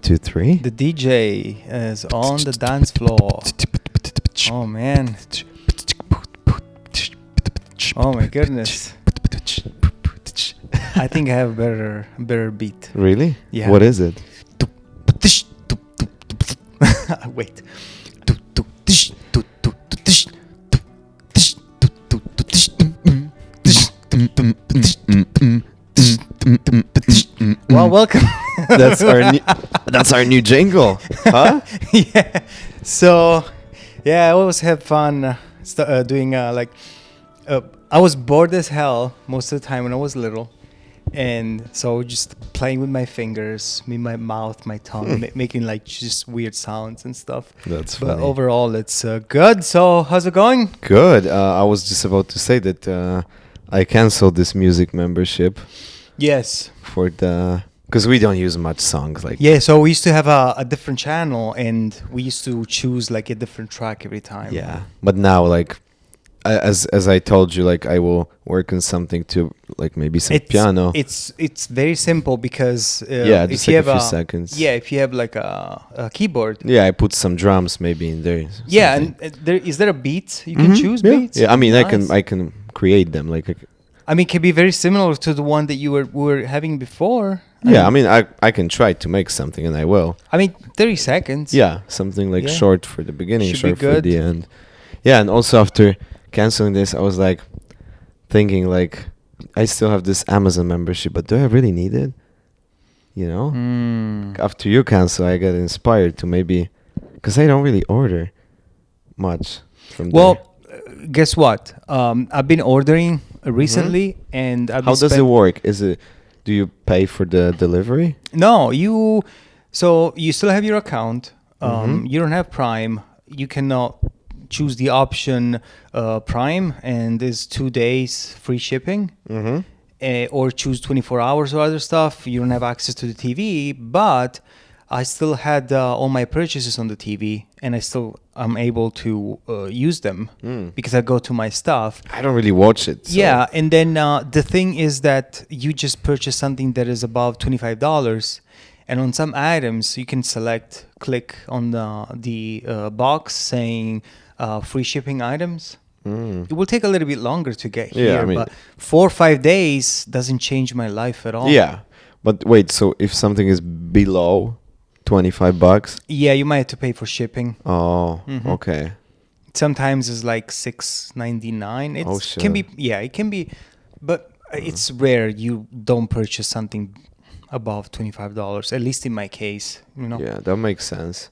2, 3. The DJ is on the dance floor. Oh man. Oh my goodness. I think I have a better beat. Really? Yeah. What is it? Wait. Well, welcome. That's our new jingle, huh? Yeah. So, yeah, I always have fun doing I was bored as hell most of the time when I was little, and so just playing with my fingers, my mouth, my tongue, making like just weird sounds and stuff. That's funny. But overall, it's good. So, how's it going? Good. I was just about to say that I canceled this music membership. Yes. Because we don't use much songs like. Yeah, so we used to have a different channel, and we used to choose like a different track every time. Yeah, but now like, as I told you, like I will work on something to like maybe some piano. It's very simple because just if you like have a few seconds. Yeah, if you have like a keyboard. Yeah, I put some drums maybe in there. Yeah, and is there a beat you can choose beats? Yeah, I mean Nice. I can create them like. I mean, it can be very similar to the one that you were having before. I mean, I can try to make something, and I will. I mean, 30 seconds. Yeah, something like short for the beginning, Should be short for good. the end. Yeah, and also after canceling this, I was like thinking like, I still have this Amazon membership, but do I really need it? You know? After you cancel, I got inspired to maybe, because I don't really order much from there. Well, guess what? I've been ordering recently, and I've How does it work? Do you pay for the delivery? No, you still have your account. You don't have Prime. You cannot choose the option Prime, and there's 2 days free shipping. Or choose 24 hours or other stuff. You don't have access to the TV, but I still had all my purchases on the TV, and I'm able to use them because I go to my stuff. I don't really watch it. So. Yeah, and then the thing is that you just purchase something that is above $25, and on some items you can click on the box saying free shipping items. It will take a little bit longer to get here, I mean, but 4 or 5 days doesn't change my life at all. Yeah, but wait, so if something is below $25? Yeah, you might have to pay for shipping. Oh, okay. Sometimes it's like $6.99. It can be, it can be, but it's rare you don't purchase something above $25. At least in my case, you know. Yeah, that makes sense.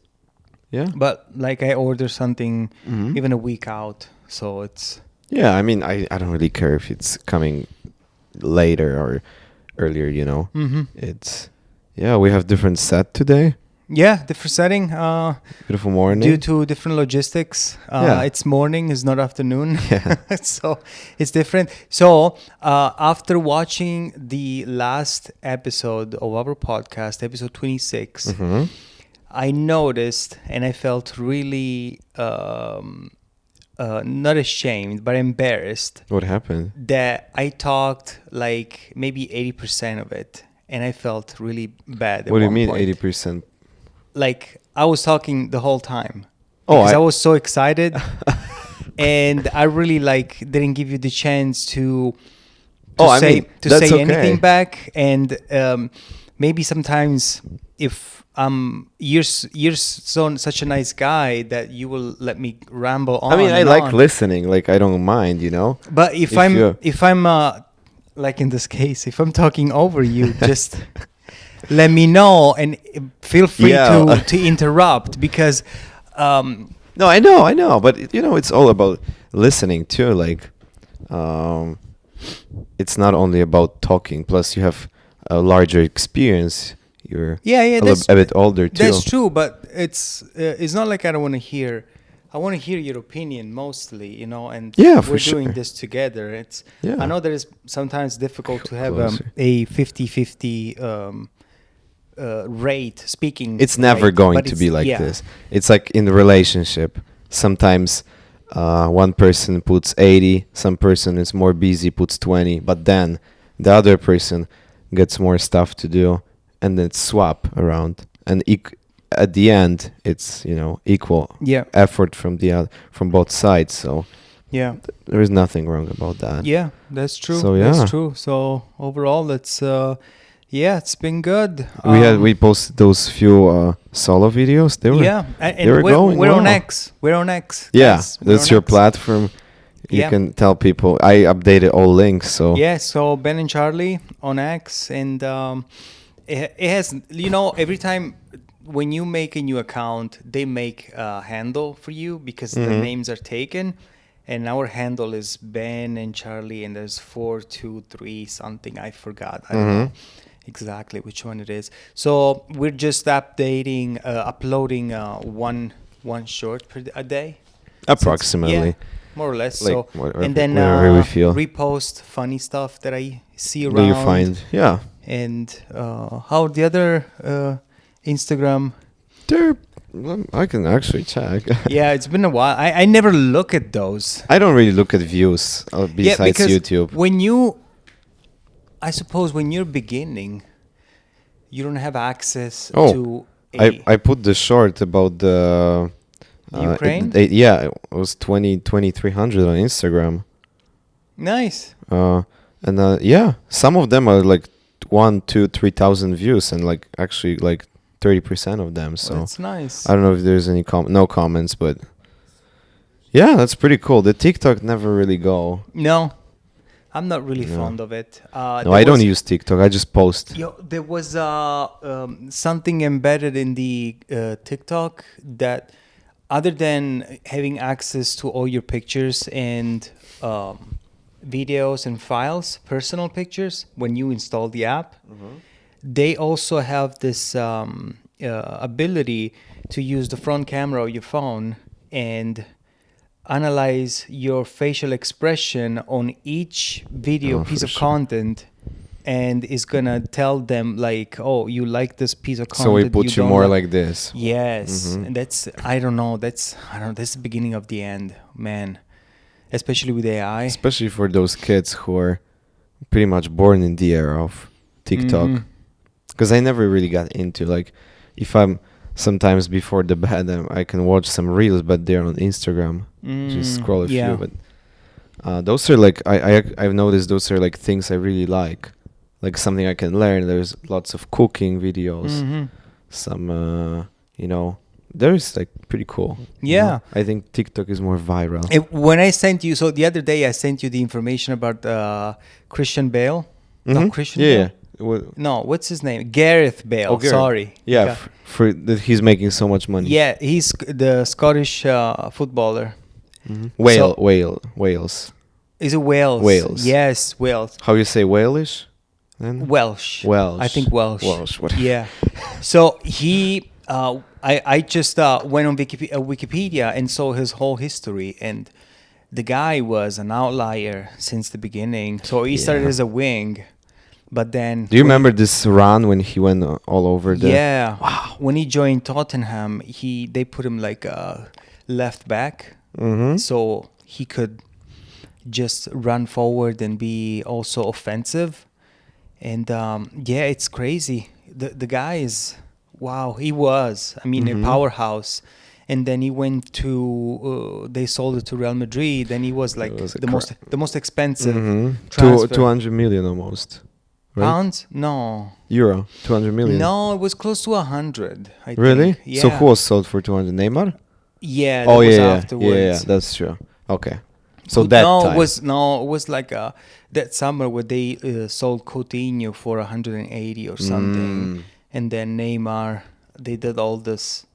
Yeah, but like I order something even a week out, so it's. Yeah, I mean, I don't really care if it's coming later or earlier. You know, it's. Yeah, we have different set today. Yeah, different setting. Beautiful morning. Due to different logistics. It's morning, it's not afternoon. Yeah. So it's different. So after watching the last episode of our podcast, episode 26, I noticed and I felt really not ashamed, but embarrassed. What happened? That I talked like maybe 80% of it. And I felt really bad. What do you mean 80%? Like I was talking the whole time. Oh, because I was so excited, and I really didn't give you the chance to say anything back. And maybe sometimes if you're such a nice guy that you will let me ramble on. I mean, I like listening. Like I don't mind, you know. But if I'm like in this case, if I'm talking over you, just let me know and feel free to interrupt because. No, I know, but you know, it's all about listening too. Like, it's not only about talking. Plus, you have a larger experience. You're a bit older too. That's true, but it's not like I don't want to hear. I want to hear your opinion mostly, you know, and we're doing this together. I know that it's sometimes difficult to have a 50-50 rate speaking. It's never going to be like this. It's like in the relationship. Sometimes one person puts 80, some person is more busy, puts 20, but then the other person gets more stuff to do, and then swap around. and at the end, it's equal Yeah. effort from both sides. So Yeah. there is nothing wrong about that. Yeah, that's true. So, yeah. That's true. So overall, it's been good. We posted those few solo videos. They were yeah, they were going we're on well. X. We're on X. Yeah, guys. We're that's on your X. platform. You Yeah. can tell people. I updated all links. So Yeah, so Ben and Charlie on X, and it has, every time when you make a new account, they make a handle for you because the names are taken, and our handle is Ben and Charlie, and there's 423 something. I forgot. I don't know exactly which one it is. So we're just updating, uploading one short a day. approximately. Yeah, more or less. Like, So whatever- and then whatever we feel. repost funny stuff that I see around. Do you find? Yeah, And how the other Instagram? there. I can actually check. Yeah, it's been a while. I never look at those. I don't really look at views besides because YouTube. I suppose when you're beginning, you don't have access Oh, to I put the short about the Ukraine? Yeah, it was 2300 on Instagram. Nice. And yeah, some of them are like 1, 2, 3,000 views, and like actually like 30% of them. So That's nice. I don't know if there's any no comments, but yeah, that's pretty cool. The TikTok never really go. No, I'm not really No. fond of it. No, I don't use TikTok. I just post. There was something embedded in the TikTok that, other than having access to all your pictures and videos and files, personal pictures, when you install the app, they also have this ability to use the front camera of your phone and analyze your facial expression on each video piece for of sure. content, and is gonna tell them like, oh, you like this piece of content, So we put you don't more like-" like this. Yes, and that's I don't know. That's the beginning of the end, man. Especially with AI. Especially for those kids who are pretty much born in the era of TikTok. Because I never really got into, like, if I'm sometimes before the bed, I can watch some reels, but they're on Instagram. Just scroll a yeah. few. But those are like, I've noticed those are like things I really like something I can learn. There's lots of cooking videos, some, there's like pretty cool. Yeah. I think TikTok is more viral. When I sent you, so the other day I sent you the information about Christian Bale. No, Christian Bale? Yeah. What- No, what's his name? Gareth Bale. Oh, Gareth. Sorry. Yeah, for that he's making so much money. Yeah, he's the Scottish footballer. Wales. Is it Wales? Wales. Yes, Wales. How you say Walish? Then? Welsh. Welsh. I think Welsh. Welsh, whatever. Yeah. So he, I just went on Wikipedia and saw his whole history, and the guy was an outlier since the beginning. So he started Yeah. as a wing, but then. Do you remember this run when he went all over the? Yeah. Wow. When he joined Tottenham, they put him like a left back, so he could just run forward and be also offensive. And yeah, it's crazy. The guy is, wow, he was, I mean, a powerhouse. And then he went to, they sold it to Real Madrid, and he was like the most expensive transfer. 200 million almost. Right? Pounds? No. Euro, 200 million. No, it was close to 100, I Really? think. Yeah. So who was sold for 200? Neymar? Yeah, that Oh was yeah, afterwards. yeah, that's true. Okay. So that time. It was like that summer where they sold Coutinho for 180 or something, and then Neymar. They did all this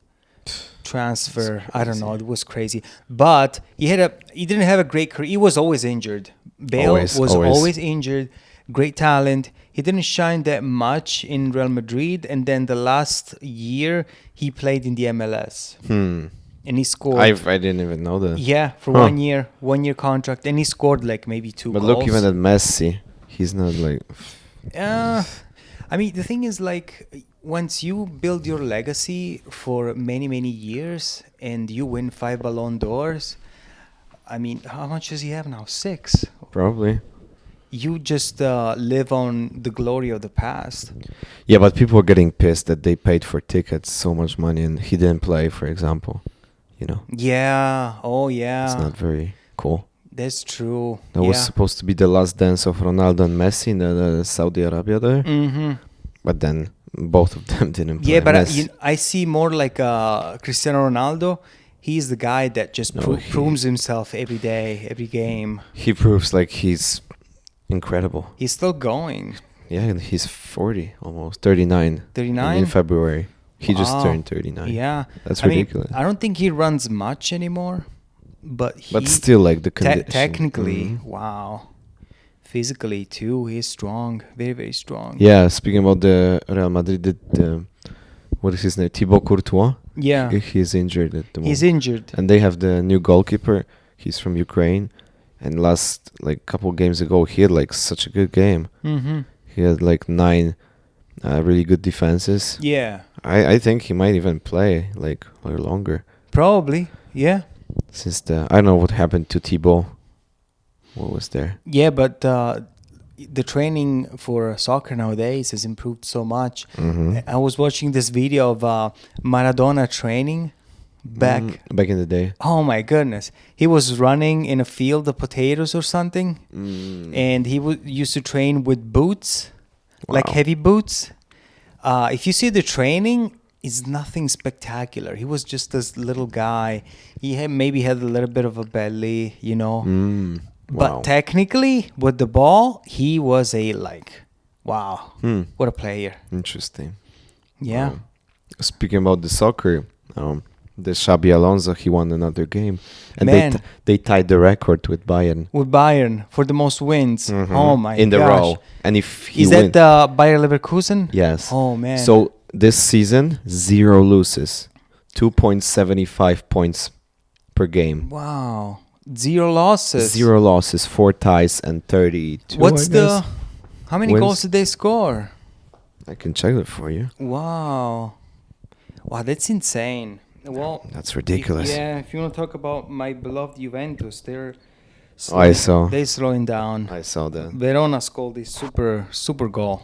transfer. I don't know. It was crazy, but he didn't have a great career. He was always injured. Bale was always injured. Great talent. He didn't shine that much in Real Madrid, and then the last year he played in the MLS. And he scored. I didn't even know that. Yeah, for 1 year contract, and he scored like maybe 2 But goals. look, even at Messi, he's not like. I mean, the thing is, like, once you build your legacy for many, many years and you win 5 Ballon d'Ors, I mean, how much does he have now? 6? Probably. you just live on the glory of the past. Yeah, but people are getting pissed that they paid for tickets so much money and he didn't play, for example. You know, Yeah. Oh, yeah. it's not very cool. That's true. That was supposed to be the last dance of Ronaldo and Messi in Saudi Arabia there. Mm-hmm. But then both of them didn't play. Yeah, but Messi- I see more like Cristiano Ronaldo. He's the guy that just proves himself every day, every game. he proves like he's incredible. He's still going. Yeah, and he's 40, almost 39. 39? In February. He just Wow. turned 39. Yeah. That's I mean, ridiculous. I don't think he runs much anymore, but Still, like the condition. technically, Mhm. wow. Physically too, he's strong, very very strong. Yeah, speaking about the Real Madrid, what is his name? Thibaut Courtois. Yeah. He's injured at the moment. He's injured. And they have the new goalkeeper. He's from Ukraine. And last like couple games ago, he had like such a good game. Mm-hmm. He had like 9 really good defenses. Yeah. I think he might even play like or longer. Probably. Yeah. Since I don't know what happened to Thibaut. What was there? Yeah, but the training for soccer nowadays has improved so much. Mhm. I was watching this video of Maradona training back. Back in the day. Oh my goodness. He was running in a field of potatoes or something. And he used to train with boots, like Wow. heavy boots. If you see the training, it's nothing spectacular. He was just this little guy. He maybe had a little bit of a belly, you know. But Wow. technically, with the ball, he was wow, what a player. Interesting. Yeah. Wow. Speaking about the soccer, the Xabi Alonso, he won another game. And Man. they tied the record with Bayern. With Bayern for the most wins. Mhm. Oh my gosh. In the row. And if he Is wins... that Bayer Leverkusen? Yes. Oh man. So this season, 0 loses. 2.75 points per game. Wow. 0 losses. 0 losses, 4 ties, and 32. What's I guess. how many Wins. goals did they score? I can check it for you. Wow. Wow, that's insane. Well, That's ridiculous. if you want to talk about my beloved Juventus, they're I saw. they're slowing down. I saw that. Verona scored this super goal.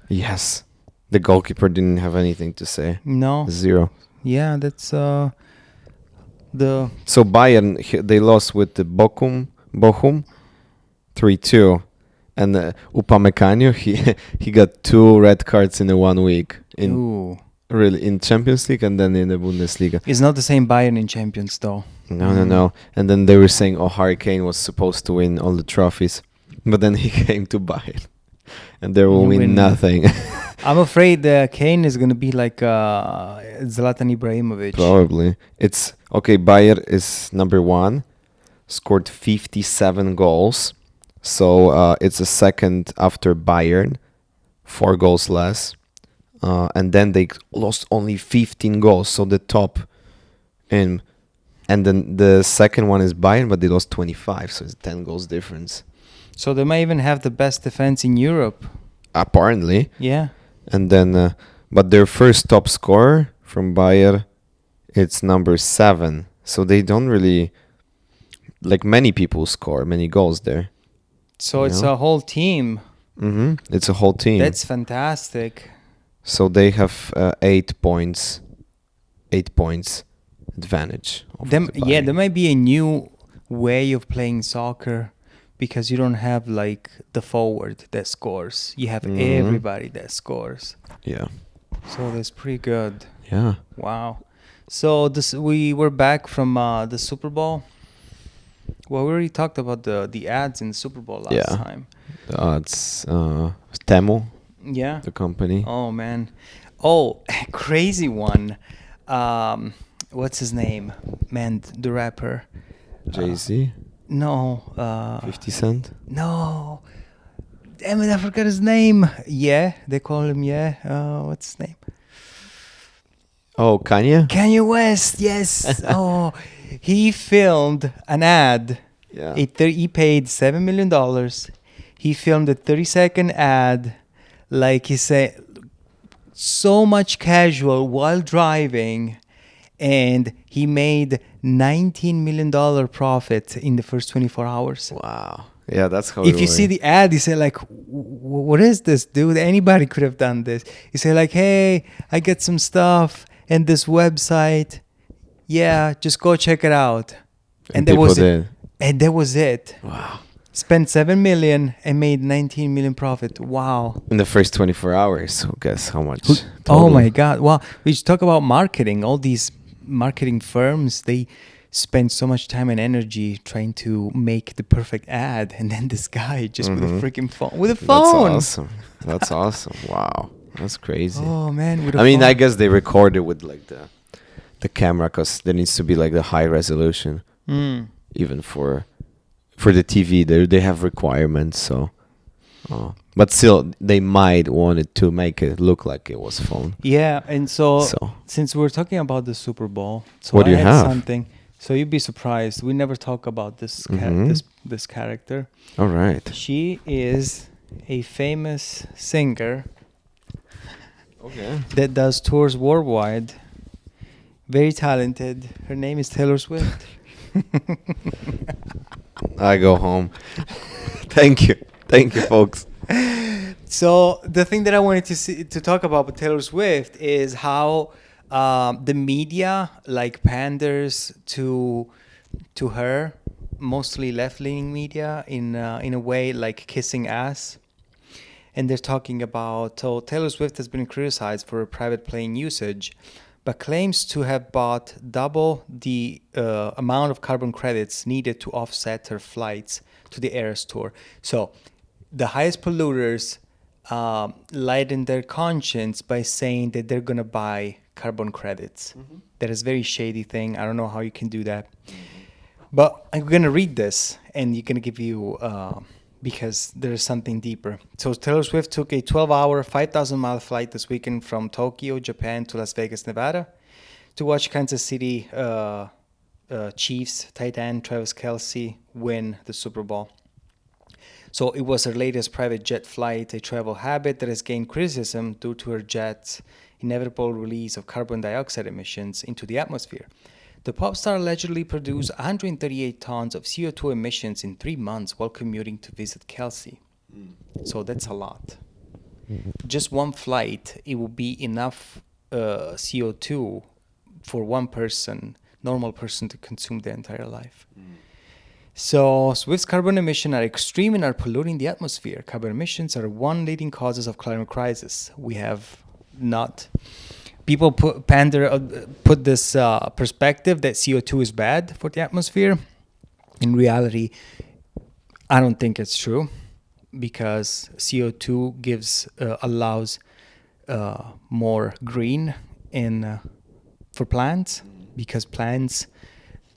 Yes. The goalkeeper didn't have anything to say. No. 0. Yeah, that's the So Bayern, they lost with the Bochum 3-2. And Upamecano, he got 2 red cards in 1 week. ooh. Really, in Champions League and then in the Bundesliga. It's not the same Bayern in Champions though. No. And then they were saying, Harry Kane was supposed to win all the trophies. But then he came to Bayern. And they will You win win. nothing. I'm afraid Kane is gonna be like Zlatan Ibrahimovic. Probably. It's okay. Bayer is number 1, scored 57 goals. So it's a second after Bayern, 4 goals less. And then they lost only 15 goals. So the top and then the second one is Bayern, but they lost 25. So it's 10 goals difference. So they might even have the best defense in Europe. Apparently. Yeah. And then, but their first top scorer from Bayer, it's number 7. So they don't really, like many people score many goals there. So it's a whole team. It's a whole team. That's fantastic. So they have 8 points. 8 points advantage. Over the Bayern. There might be a new way of playing soccer because you don't have like the forward that scores. You have everybody that scores. Yeah. So that's pretty good. Yeah. Wow. So we were back from the Super Bowl. Well, we already talked about the ads in the Super Bowl last time. It's Temu, Yeah. the company. Oh man. Oh, crazy one. What's his name? Man, the rapper. Jay-Z, No. 50 Cent. No. Damn it, I forgot his name. Yeah, they call him what's his name? Oh, Kanye? Kanye West, yes. Oh, he filmed an ad. Yeah. He paid $7 million. He filmed a 30-second ad. Like he said, so much casual while driving. And he made $19 million profit in the first 24 hours. Wow. Yeah, that's how. If you see the ad, you say like, "What is this, dude? Anybody could have done this." You say like, "Hey, I get some stuff and this website. Yeah, just go check it out." and that people was it. did. And that was it. Wow. Spent 7 million and made 19 million profit. Wow. In the first 24 hours. So guess how much? Oh total? my God. Well, we should talk about marketing. All these marketing firms, they spend so much time and energy trying to make the perfect ad. And then this guy just with a freaking phone. With a phone. That's awesome. That's awesome. Wow. That's crazy. Oh, man. With a I mean, phone. I guess they record it with like the camera because there needs to be like the high resolution. Even for the TV, they have requirements. So, but still, they might want it to make it look like it was phone. Yeah, and so since we're talking about the Super Bowl, so What do I you had have? something. So you'd be surprised. We never talk about this this character. All right. She is a famous singer Okay. that does tours worldwide. Very talented. Her name is Taylor Swift. I go home. Thank you, folks. So the thing that I wanted to talk about with Taylor Swift is how the media like panders to her, mostly left-leaning media, in a way like kissing ass. And they're talking about, so Taylor Swift has been criticized for her private plane usage, but claims to have bought double the amount of carbon credits needed to offset her flights to the Eras Tour. So the highest polluters lighten their conscience by saying that they're going to buy carbon credits. That is a very shady thing. I don't know how you can do that. But I'm going to read this, and you're going to give you... because there's something deeper. So Taylor Swift took a 12-hour, 5,000-mile flight this weekend from Tokyo, Japan to Las Vegas, Nevada to watch Kansas City Chiefs tight end Travis Kelce win the Super Bowl. So it was her latest private jet flight, a travel habit that has gained criticism due to her jet's inevitable release of carbon dioxide emissions into the atmosphere. The pop star allegedly produced 138 tons of CO2 emissions in 3 months while commuting to visit Kelce. So that's a lot. Just one flight, it will be enough CO2 for one person, normal person, to consume their entire life. So Swift's carbon emissions are extreme and are polluting the atmosphere. Carbon emissions are one leading causes of climate crisis. We have not... People put this perspective that CO2 is bad for the atmosphere. In reality, I don't think it's true, because CO2 allows more green for plants, because plants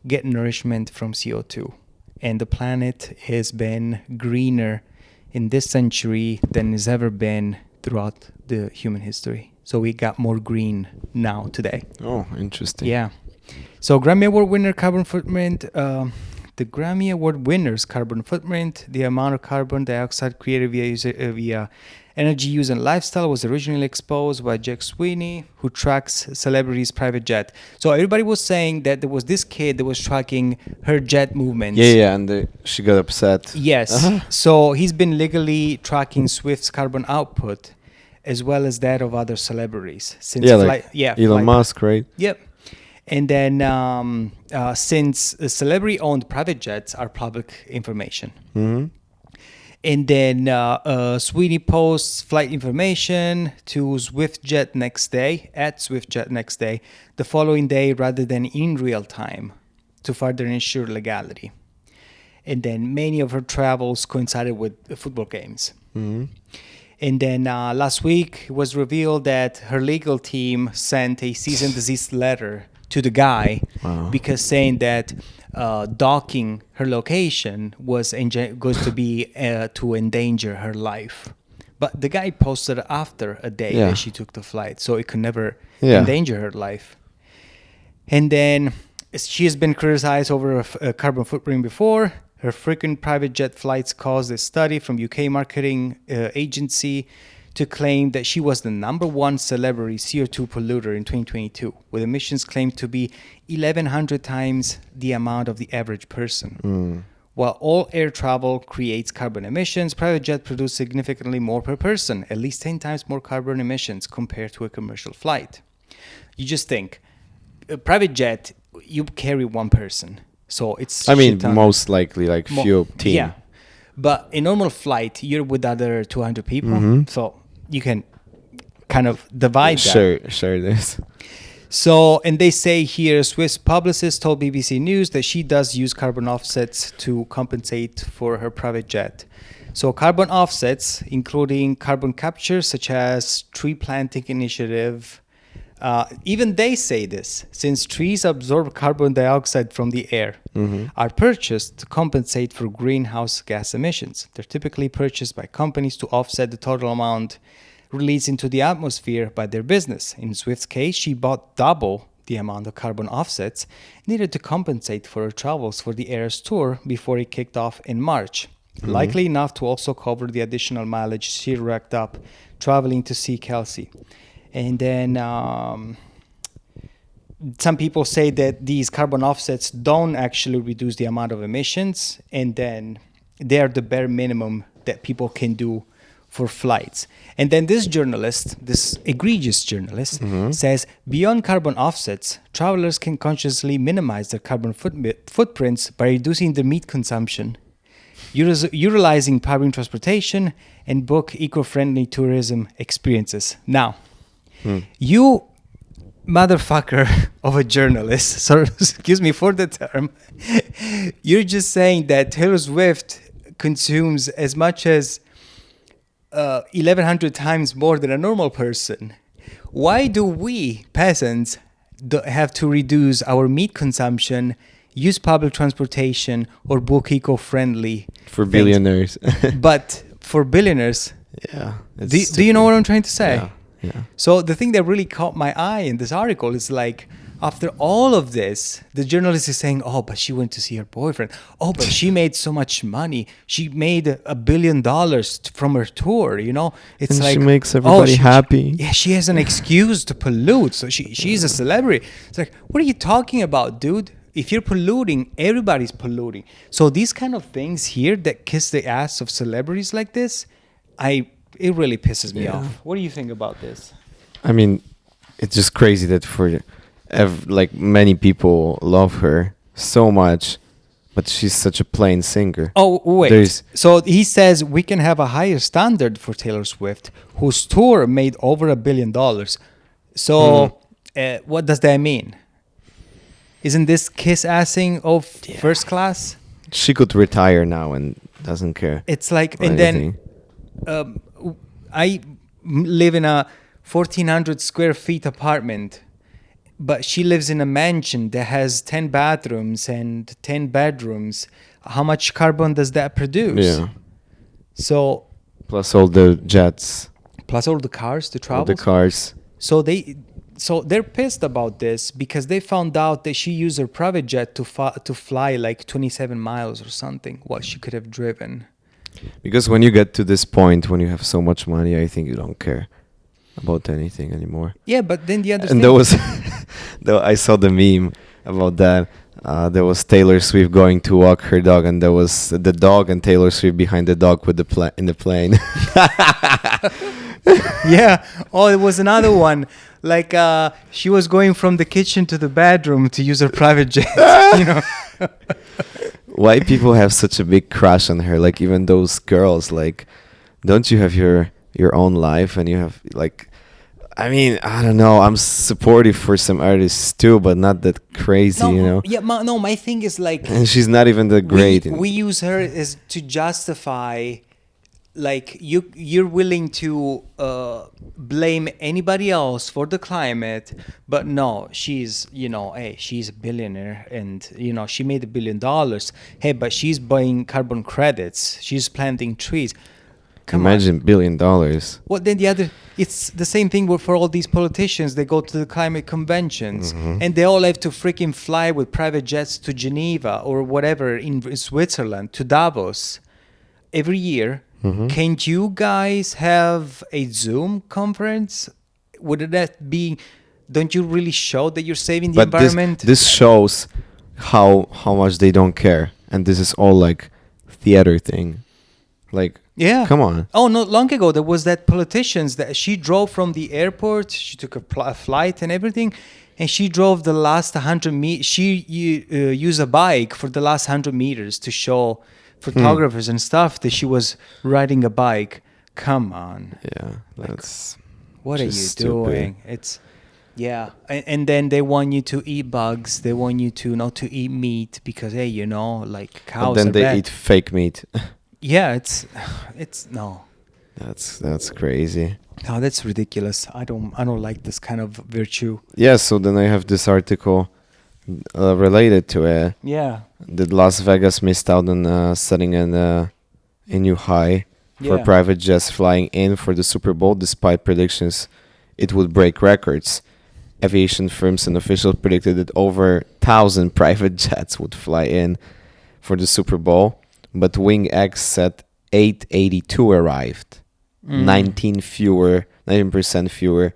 get nourishment from CO2, and the planet has been greener in this century than it's ever been throughout the human history. So we got more green now today. Oh, interesting. Yeah. So Grammy Award winner carbon footprint. The Grammy Award winner's carbon footprint, the amount of carbon dioxide created via energy use and lifestyle, was originally exposed by Jack Sweeney, who tracks celebrities' private jet. So everybody was saying that there was this kid that was tracking her jet movements. Yeah, and she got upset. Yes. So he's been legally tracking Swift's carbon output, as well as that of other celebrities. Since Elon Musk, right? Yep. And then since celebrity-owned private jets are public information. And then Sweeney posts flight information to SwiftJet Next Day, at SwiftJet Next Day, the following day rather than in real time, to further ensure legality. And then many of her travels coincided with football games. And then last week it was revealed that her legal team sent a cease and desist letter to the guy, because saying that docking her location was going to be to endanger her life. But the guy posted after a day that she took the flight, so it could never endanger her life. And then she has been criticized over a carbon footprint before. Her frequent private jet flights caused a study from UK marketing agency to claim that she was the #1 celebrity CO2 polluter in 2022, with emissions claimed to be 1,100 times the amount of the average person. While all air travel creates carbon emissions, private jet produce significantly more per person, at least 10 times more carbon emissions compared to a commercial flight. You just think, a private jet, you carry one person. So it's most likely like few team. Yeah. But a normal flight, you're with other 200 people. So you can kind of divide that. Share this. So, and they say here, Swiss publicist told BBC News that she does use carbon offsets to compensate for her private jet. So carbon offsets, including carbon capture, such as tree planting initiative, even they say this, since trees absorb carbon dioxide from the air, are purchased to compensate for greenhouse gas emissions. They're typically purchased by companies to offset the total amount released into the atmosphere by their business. In Swift's case, she bought double the amount of carbon offsets needed to compensate for her travels for the Eras tour before it kicked off in March. Likely enough to also cover the additional mileage she racked up traveling to see Kelsey. And then some people say that these carbon offsets don't actually reduce the amount of emissions, and then they're the bare minimum that people can do for flights. And then this journalist, this egregious journalist, says beyond carbon offsets, travelers can consciously minimize their carbon footprints by reducing their meat consumption, utilizing public transportation, and book eco-friendly tourism experiences. Now, you motherfucker of a journalist, sorry, excuse me for the term, you're just saying that Taylor Swift consumes as much as 1,100 times more than a normal person. Why do we peasants have to reduce our meat consumption, use public transportation, or book eco-friendly for billionaires? But for billionaires, do you know what I'm trying to say? Yeah. So the thing that really caught my eye in this article is like, after all of this, the journalist is saying, oh, but she went to see her boyfriend. Oh, but she made so much money. She made $1 billion from her tour, you know? It's and like, she makes everybody happy. Yeah, she has an excuse to pollute. So she's a celebrity. It's like, what are you talking about, dude? If you're polluting, everybody's polluting. So these kind of things here that kiss the ass of celebrities like this, it really pisses me off. What do you think about this? I mean, it's just crazy that many people love her so much, but she's such a plain singer. Oh, wait. So he says we can have a higher standard for Taylor Swift, whose tour made over $1 billion. So what does that mean? Isn't this kiss-assing of first class? She could retire now and doesn't care. It's like, and then I live in a 1,400 square feet apartment, but she lives in a mansion that has 10 bathrooms and 10 bedrooms. How much carbon does that produce? Yeah. So plus all the jets. Plus all the cars to travel. All the cars. So they're pissed about this because they found out that she used her private jet to fly like 27 miles or something while she could have driven. Because when you get to this point, when you have so much money, I think you don't care about anything anymore. Yeah, but then the other thing... And there was... I saw the meme about that. There was Taylor Swift going to walk her dog, and there was the dog and Taylor Swift behind the dog with in the plane. Yeah. Oh, it was another one. Like she was going from the kitchen to the bedroom to use her private jet. You know. Why people have such a big crush on her? Like even those girls. Like, don't you have your own life and you have like? I mean, I don't know. I'm supportive for some artists too, but not that crazy, you know. Yeah, my thing is like. And she's not even that great. We use her as to justify. Like you're willing to blame anybody else for the climate, but no, she's she's a billionaire and she made $1 billion. Hey, but she's buying carbon credits. She's planting trees. Imagine $1 billion. Well, then it's the same thing for all these politicians. They go to the climate conventions and they all have to freaking fly with private jets to Geneva or whatever in Switzerland to Davos every year. Can't you guys have a Zoom conference? Would that be? Don't you really show that you're saving the environment? This shows how much they don't care. and this is all like theater thing. Like, Yeah. come on. Oh, not long ago, there was that politicians that she drove from the airport. She took a flight and everything, and she drove the last 100 meters. She used a bike for the last 100 meters to show photographers and stuff that she was riding a bike. Come on. Yeah, Like, that's What are you just stupid. doing? It's yeah, and then they want you to eat bugs. They want you to not to eat meat because hey, you know, like cows But then are they bad. eat fake meat. Yeah, it's no, That's crazy. no, that's ridiculous. I don't like this kind of virtue. Yeah, so then I have this article related to it. Yeah, That Las Vegas missed out on setting a new high for Yeah. private jets flying in for the Super Bowl, despite predictions it would break records. Aviation firms and officials predicted that over 1,000 private jets would fly in for the Super Bowl, but WingX said 882 arrived, 19% fewer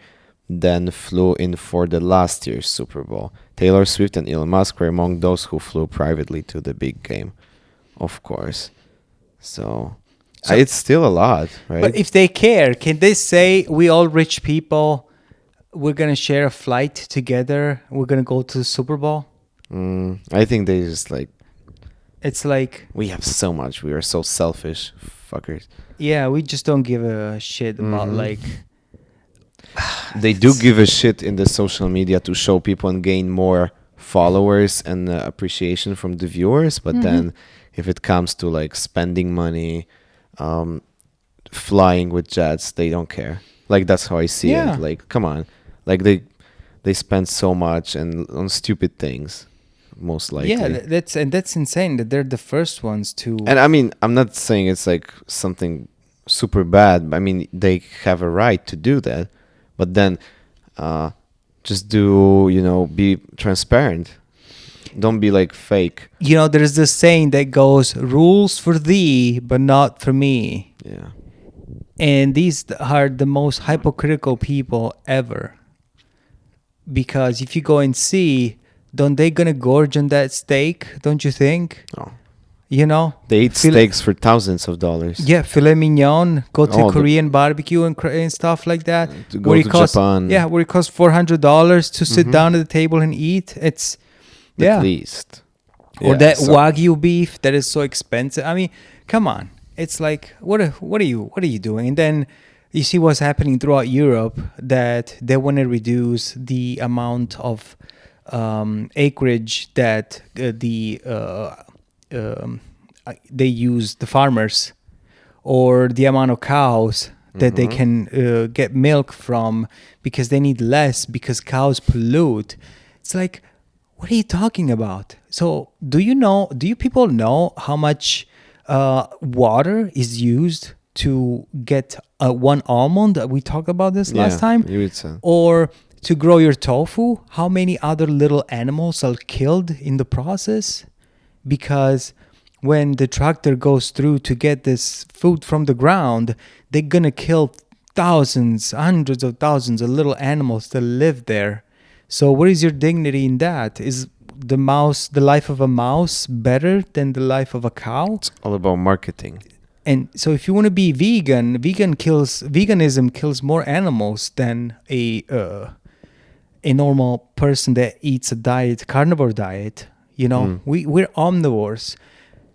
than flew in for the last year's Super Bowl. Taylor Swift and Elon Musk were among those who flew privately to the big game, of course. So it's still a lot, right? but if they care, can they say we all rich people, we're gonna share a flight together? We're gonna go to the Super Bowl. I think they just like, It's like we have so much. We are so selfish, fuckers. yeah, we just don't give a shit about like. They do give a shit in the social media to show people and gain more followers and appreciation from the viewers, but then if it comes to like spending money, flying with jets, they don't care. Like that's how I see Yeah. it. Like, come on, like they spend so much and on stupid things, most likely. Yeah, that's insane that they're the first ones to. And I mean, I'm not saying it's like something super bad. I mean, they have a right to do that, but then just be transparent. Don't be like fake. You know, there's this saying that goes, "Rules for thee, but not for me." Yeah. And these are the most hypocritical people ever. Because if you go and see, don't they gonna gorge on that steak? Don't you think? Oh. You know, They eat steaks for thousands of dollars. Yeah, filet mignon. Go to Oh, Korean barbecue and stuff like that. To go to Japan. Yeah, where it costs $400 to sit down at the table and eat. It's At least. or Yeah, that so- Wagyu beef that is so expensive. I mean, come on. It's like what are you doing? And then you see what's happening throughout Europe, that they want to reduce the amount of acreage that they use, the farmers, or the amount of cows that they can get milk from, because they need less because cows pollute. It's like, what are you talking about? So do you people know how much water is used to get one almond? We talked about this last time. You would say. Or to grow your tofu, how many other little animals are killed in the process? Because when the tractor goes through to get this food from the ground, they're gonna kill thousands, hundreds of thousands of little animals that live there. So where is your dignity in that? Is the life of a mouse better than the life of a cow? It's all about marketing. And so if you want to be vegan, veganism kills more animals than a normal person that eats a carnivore diet. You know, we're omnivores.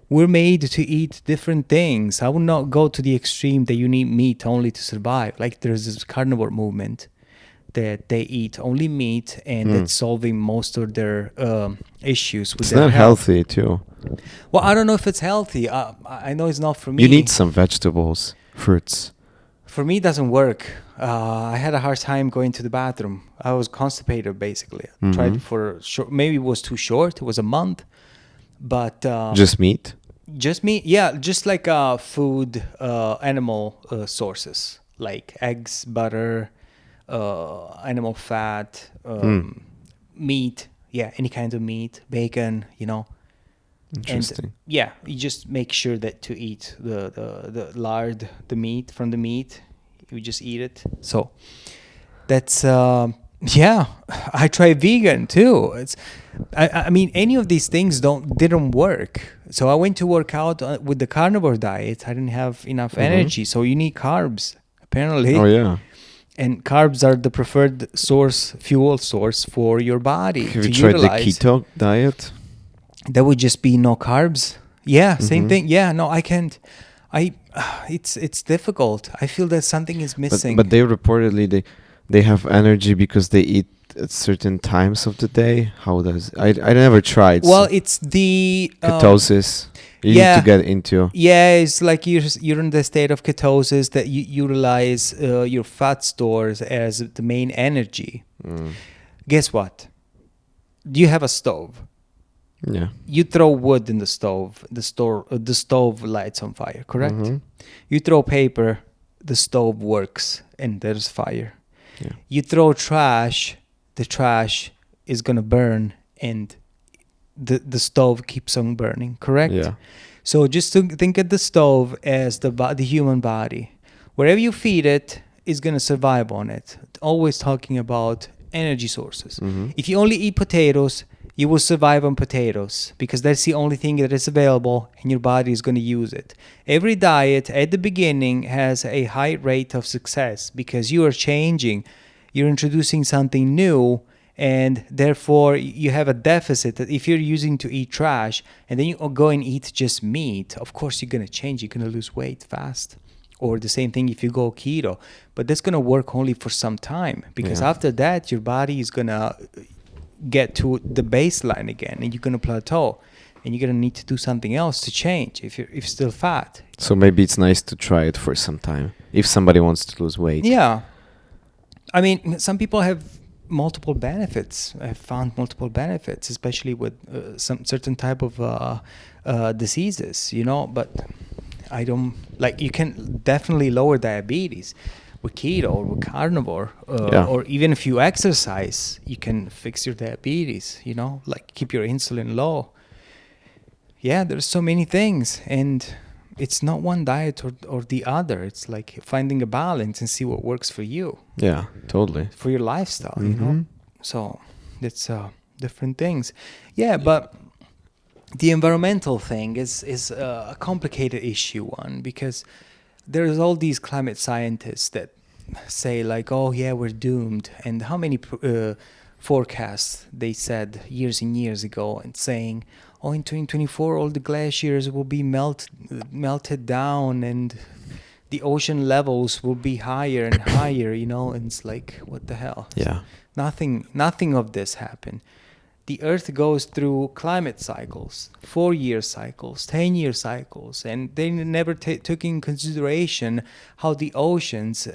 We're made to eat different things. I would not go to the extreme that you need meat only to survive. Like there's this carnivore movement that they eat only meat, and that's solving most of their issues with It's their not health. healthy too. Well, I don't know if it's healthy. I know it's not for me. You need some vegetables, fruits. For me, it doesn't work. I had a hard time going to the bathroom. I was constipated, basically. Tried for short. Maybe it was too short. It was a month. But Just meat? just me, yeah, just like food, animal sources like eggs, butter, animal fat, meat. Yeah, any kind of meat, bacon. You know. Interesting. And yeah, you just make sure that to eat the lard, the meat from the meat, you just eat it. So that's Yeah, I tried vegan too. I mean, any of these things didn't work. So I went to work out with the carnivore diet. I didn't have enough energy, so you need carbs apparently. Oh yeah. And carbs are the preferred fuel source for your body Have to you tried the utilize. keto diet? That would just be no carbs. Yeah, same Mhm. thing. Yeah, no, I can't. It's difficult. I feel that something is missing. But they reportedly they have energy because they eat at certain times of the day. How does I never tried. Well, So it's the ketosis. You need yeah. to get into. Yeah, it's like you're in the state of ketosis that you utilize your fat stores as the main energy. Mm. Guess what? You have a stove. Yeah. You throw wood in the stove. The stove lights on fire. Correct. Mhm. You throw paper. The stove works and there's fire. Yeah. You throw trash. The trash is gonna burn and the stove keeps on burning. Correct. Yeah. So just to think of the stove as the human body. Wherever you feed it, it's going to survive on it. Always talking about energy sources. Mhm. If you only eat potatoes, you will survive on potatoes because that's the only thing that is available and your body is going to use it. Every diet at the beginning has a high rate of success because you are changing. You're introducing something new and therefore you have a deficit that if you're using to eat trash and then you go and eat just meat, of course you're going to change, you're going to lose weight fast. Or the same thing if you go keto, but that's going to work only for some time because Yeah. after that your body is going to get to the baseline again and you're going to plateau and you're going to need to do something else to change if you're still fat. So maybe it's nice to try it for some time if somebody wants to lose weight. Yeah. I mean, some people have multiple benefits. I've found multiple benefits, especially with some certain type of diseases, but I don't like. You can definitely lower diabetes with keto or with carnivore, or even if you exercise, you can fix your diabetes. Like keep your insulin low. Yeah, there's so many things, and it's not one diet or the other. It's like finding a balance and see what works for you. Yeah, totally. For your lifestyle, Mhm. So it's different things. Yeah, but the environmental thing is a complicated issue one because there's all these climate scientists that say like, oh yeah, we're doomed. And how many forecasts they said years and years ago and saying, oh, in 2024 all the glaciers will be melted down and the ocean levels will be higher and higher, and it's like, what the hell? Yeah. Nothing of this happened. The earth goes through climate cycles, 4-year cycles, 10-year cycles, and they never took in consideration how the oceans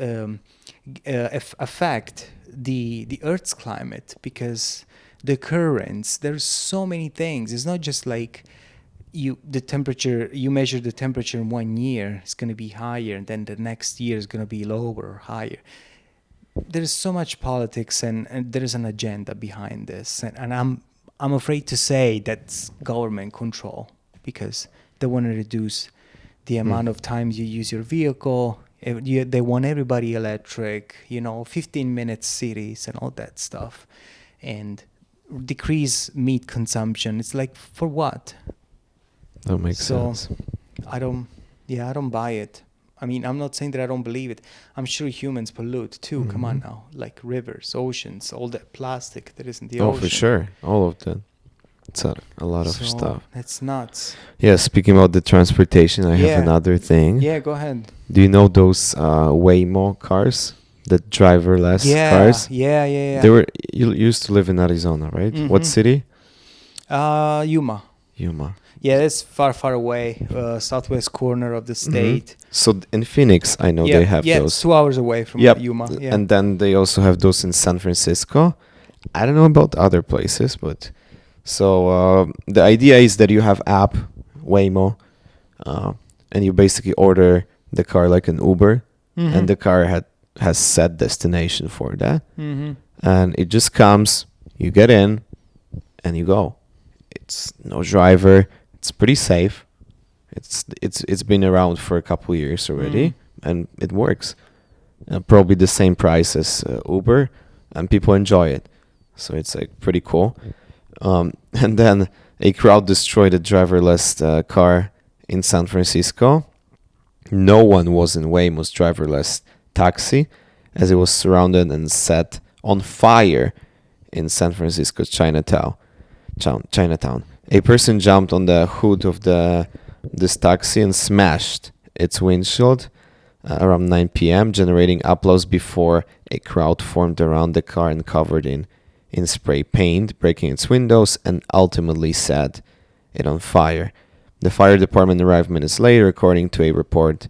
affect the earth's climate because the currents, there's so many things. It's not just like you measure the temperature in 1 year, it's going to be higher, and then the next year is going to be lower or higher. There's so much politics and there is an agenda behind this, and I'm afraid to say that's government control because they want to reduce the amount of times you use your vehicle. They want everybody electric, 15-minute cities and all that stuff, and decrease meat consumption. It's like, for what? That makes sense. I don't buy it. I mean, I'm not saying that I don't believe it. I'm sure humans pollute too. Come on now. Like rivers, oceans, all that plastic that is in the ocean. Oh, for sure. All of that. It's a lot of stuff. That's nuts. Yeah, speaking about the transportation, I have another thing. Yeah, go ahead. Do you know those Waymo cars? The driverless cars? Yeah. You used to live in Arizona, right? What city? Yuma. Yuma. Yeah, that's far away, southwest corner of the state. So in Phoenix, I know they have those. those. It's 2 hours away from Yuma. Yeah. And then they also have those in San Francisco. I don't know about other places, but so the idea is that you have app Waymo, and you basically order the car like an Uber, and the car has set destination for that, and it just comes. You get in, and you go. It's no driver. It's pretty safe. It's been around for a couple years already, and it works. Probably the same price as Uber, and people enjoy it. So it's like pretty cool. And then a crowd destroyed a driverless car in San Francisco. No one was in Waymo's driverless taxi, as it was surrounded and set on fire in San Francisco's Chinatown. A person jumped on the hood of this taxi and smashed its windshield around 9 p.m., generating applause before a crowd formed around the car and covered in spray paint, breaking its windows, and ultimately set it on fire. The fire department arrived minutes later, according to a report,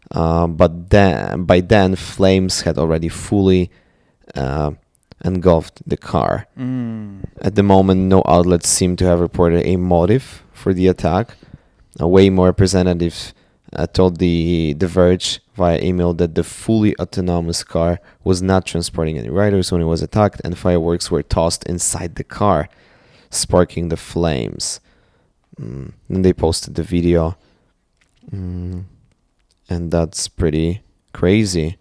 but by then flames had already fully engulfed the car. At the moment, no outlets seem to have reported a motive for the attack. Waymo representatives told The Verge via email that the fully autonomous car was not transporting any riders when it was attacked, and fireworks were tossed inside the car, sparking the flames. Then they posted the video, and that's pretty crazy.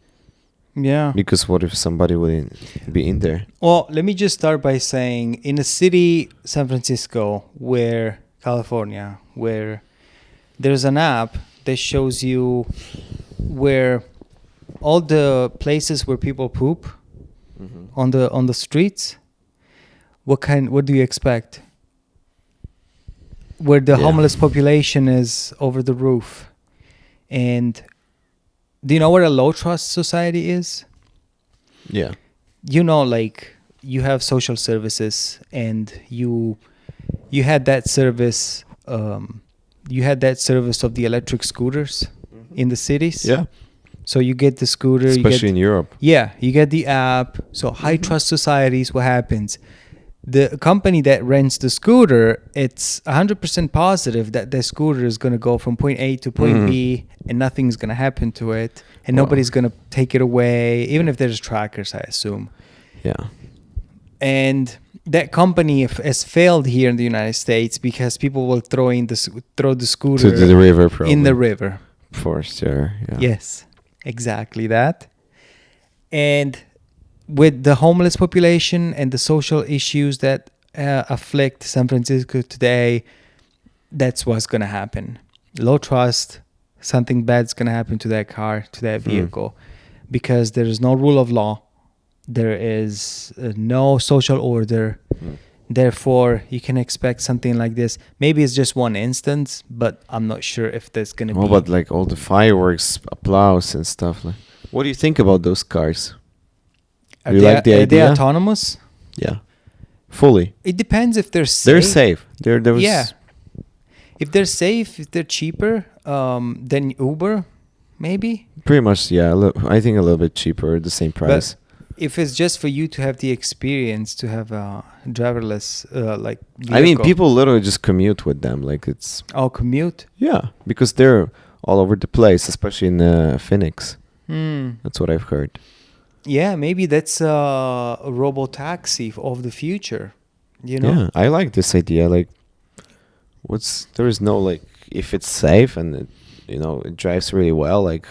Yeah. Because what if somebody wouldn't be in there? Well, let me just start by saying, in a city, San Francisco, California, where there's an app that shows you where all the places where people poop on the streets. What do you expect? Where the homeless population is over the roof. And do you know what a low trust society is? Yeah. You know, like, you have social services, and you had that service. You had that service of the electric scooters in the cities. Yeah. So you get the scooter, especially in Europe. Yeah, you get the app. So high trust societies, what happens? The company that rents the scooter, it's 100% positive that the scooter is going to go from point A to point B, and nothing's going to happen to it, and nobody's going to take it away, even if there's trackers, I assume. Yeah. And that company has failed here in the United States because people will throw the scooter to the river, probably. in the river. For sure. Yeah. Yes, exactly that. And with the homeless population and the social issues that afflict San Francisco today, that's what's going to happen. Low trust, something bad's going to happen to that car, to that vehicle, because there is no rule of law. There is no social order. Therefore, you can expect something like this. Maybe it's just one instance, but I'm not sure if there's going to be... but like all the fireworks, applause and stuff. Like, what do you think about those cars? Are you like the idea? Are they autonomous? Yeah. Fully. It depends if they're safe. They're safe. There was... Yeah. If they're safe, if they're cheaper than Uber, maybe. Pretty much, yeah. I think a little bit cheaper, the same price. But if it's just for you to have the experience, to have a driverless, vehicle. I mean, people literally just commute with them. Like, it's... Oh, commute? Yeah, because they're all over the place, especially in Phoenix. That's what I've heard. Yeah, maybe that's a robo-taxi of the future, you know? Yeah, I like this idea. Like, there is no, like, if it's safe and, it drives really well, like,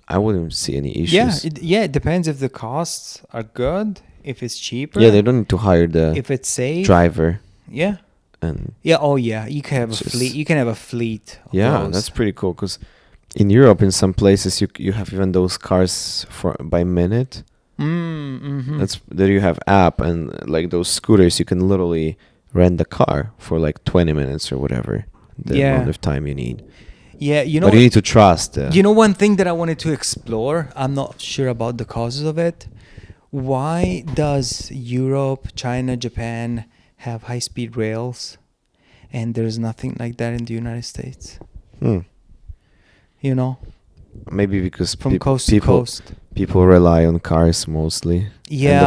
I wouldn't see any issues. Yeah, it depends if the costs are good, if it's cheaper. Yeah, they don't need to hire the if it's safe. driver. Yeah. And you can have a fleet. You can have a fleet. Of those. That's pretty cool, because in Europe, in some places, you have even those cars by minute. There you have app, and like those scooters, you can literally rent the car for like 20 minutes or whatever the amount of time you need. Yeah, but you need to trust. One thing that I wanted to explore, I'm not sure about the causes of it. Why does Europe, China, Japan have high-speed rails, and there's nothing like that in the United States? Maybe because from coast to coast, people rely on cars mostly. Yeah, and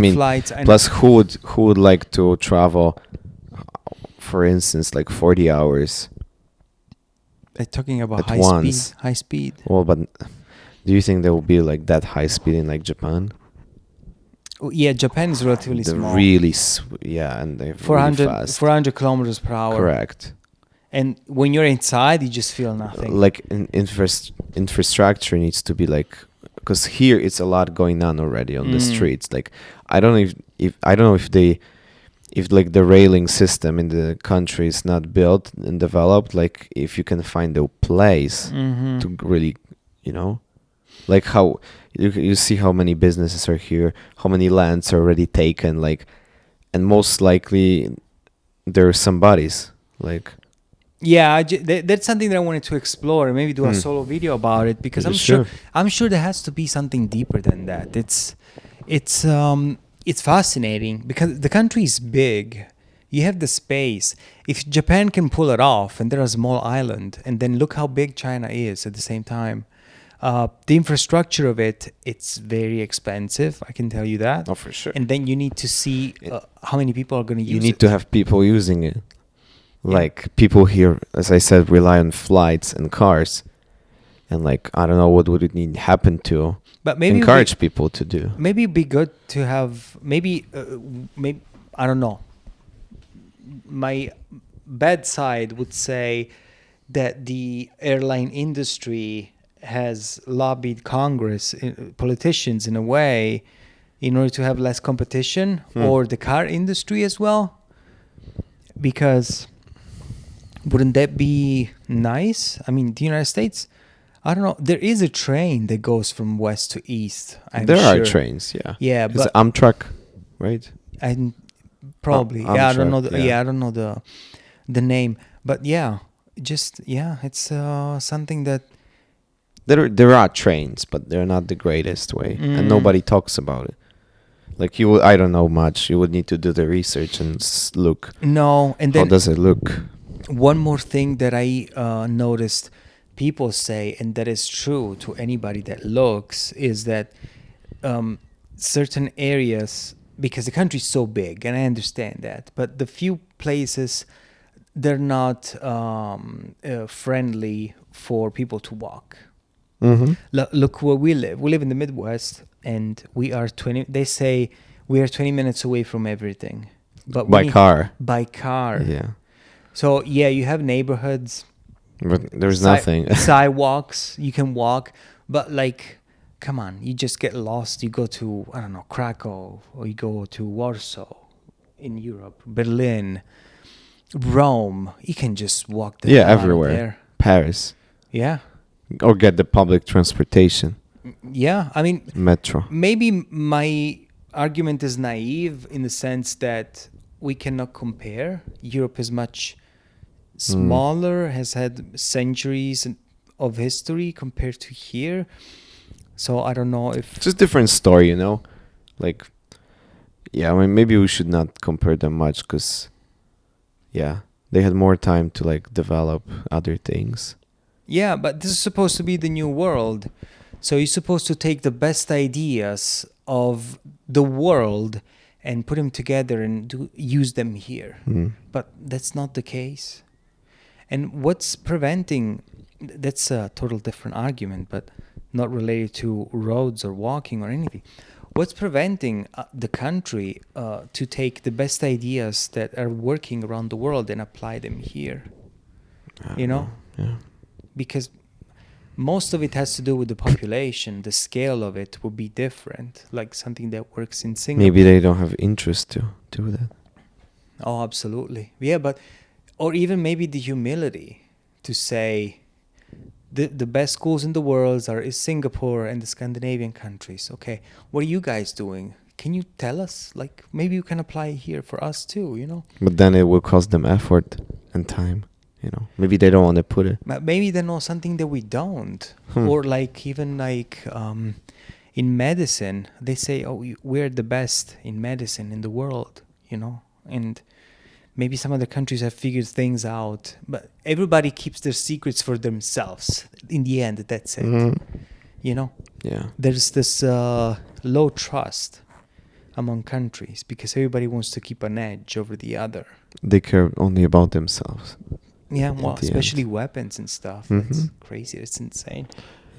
the flights. Plus, who would like to travel, for instance, like 40 hours? They're talking about high speed. Well, but do you think there will be like that high speed in like Japan? Yeah, Japan is relatively small. Really, and they're 400, really fast. 400 kilometers per hour. Correct. And when you're inside, you just feel nothing. Like infrastructure needs to be like because here it's a lot going on already on the streets. Like I don't know if I don't know if like the railing system in the country is not built and developed, like if you can find a place to really, you know, like how you see how many businesses are here, how many lands are already taken, like, and most likely there are somebody's like. Yeah, that's something that I wanted to explore and maybe do a solo video about it, because I'm sure there has to be something deeper than that. It's fascinating because the country is big. You have the space. If Japan can pull it off, and they're a small island, and then look how big China is at the same time. The infrastructure of it's very expensive. I can tell you that. Oh, for sure. And then you need to see how many people are going to use it. You need to have people using it. Like people here, as I said, rely on flights and cars, and like I don't know what would it need to happen to encourage people to do. Maybe it'd be good to have maybe I don't know. My bad side would say that the airline industry has lobbied Congress, politicians in a way, in order to have less competition, or the car industry as well, because. Wouldn't that be nice? I mean, the United States, I don't know. There is a train that goes from west to east. There are trains, yeah. Yeah, but Amtrak, right? And probably, I don't know. I don't know the name, but it's something that. There are trains, but they're not the greatest way, and nobody talks about it. Like I don't know much. You would need to do the research and look. No, and then how does it look? One more thing that I noticed people say, and that is true to anybody that looks, is that certain areas, because the country is so big, and I understand that, but the few places, they're not friendly for people to walk. Look where we live. We live in the Midwest, and we are 20. They say we are 20 minutes away from everything, but by car. Yeah. So you have neighborhoods, but there's nothing. Sidewalks you can walk, but like, come on, you just get lost. You go to I don't know, Krakow, or you go to Warsaw in Europe, Berlin, Rome. You can just walk there. Yeah, everywhere. There. Paris. Yeah. Or get the public transportation. Yeah, I mean, metro. Maybe my argument is naive in the sense that we cannot compare. Europe is much smaller, has had centuries of history compared to here. So I don't know if... It's just a different story, you know? Like, I mean, maybe we should not compare them much because, they had more time to, like, develop other things. Yeah, but this is supposed to be the new world. So you're supposed to take the best ideas of the world and put them together and use them here. But that's not the case. And what's preventing, that's a total different argument, but not related to roads or walking or anything. What's preventing the country to take the best ideas that are working around the world and apply them here? You know? Yeah. Because most of it has to do with the population. The scale of it will be different, like something that works in Singapore. Maybe they don't have interest to do that. Oh, absolutely. Yeah, but... Or even maybe the humility to say the best schools in the world is Singapore and the Scandinavian countries. Okay, what are you guys doing? Can you tell us? Like, maybe you can apply here for us too, you know? But then it will cost them effort and time, you know? Maybe they don't want to put it. But maybe they know something that we don't. Or like, even like in medicine, they say, oh, we're the best in medicine in the world, you know? And... maybe some other countries have figured things out, but everybody keeps their secrets for themselves. In the end, that's it. You know? Yeah. There's this low trust among countries because everybody wants to keep an edge over the other. They care only about themselves. Yeah, well, especially weapons and stuff. It's crazy. It's insane.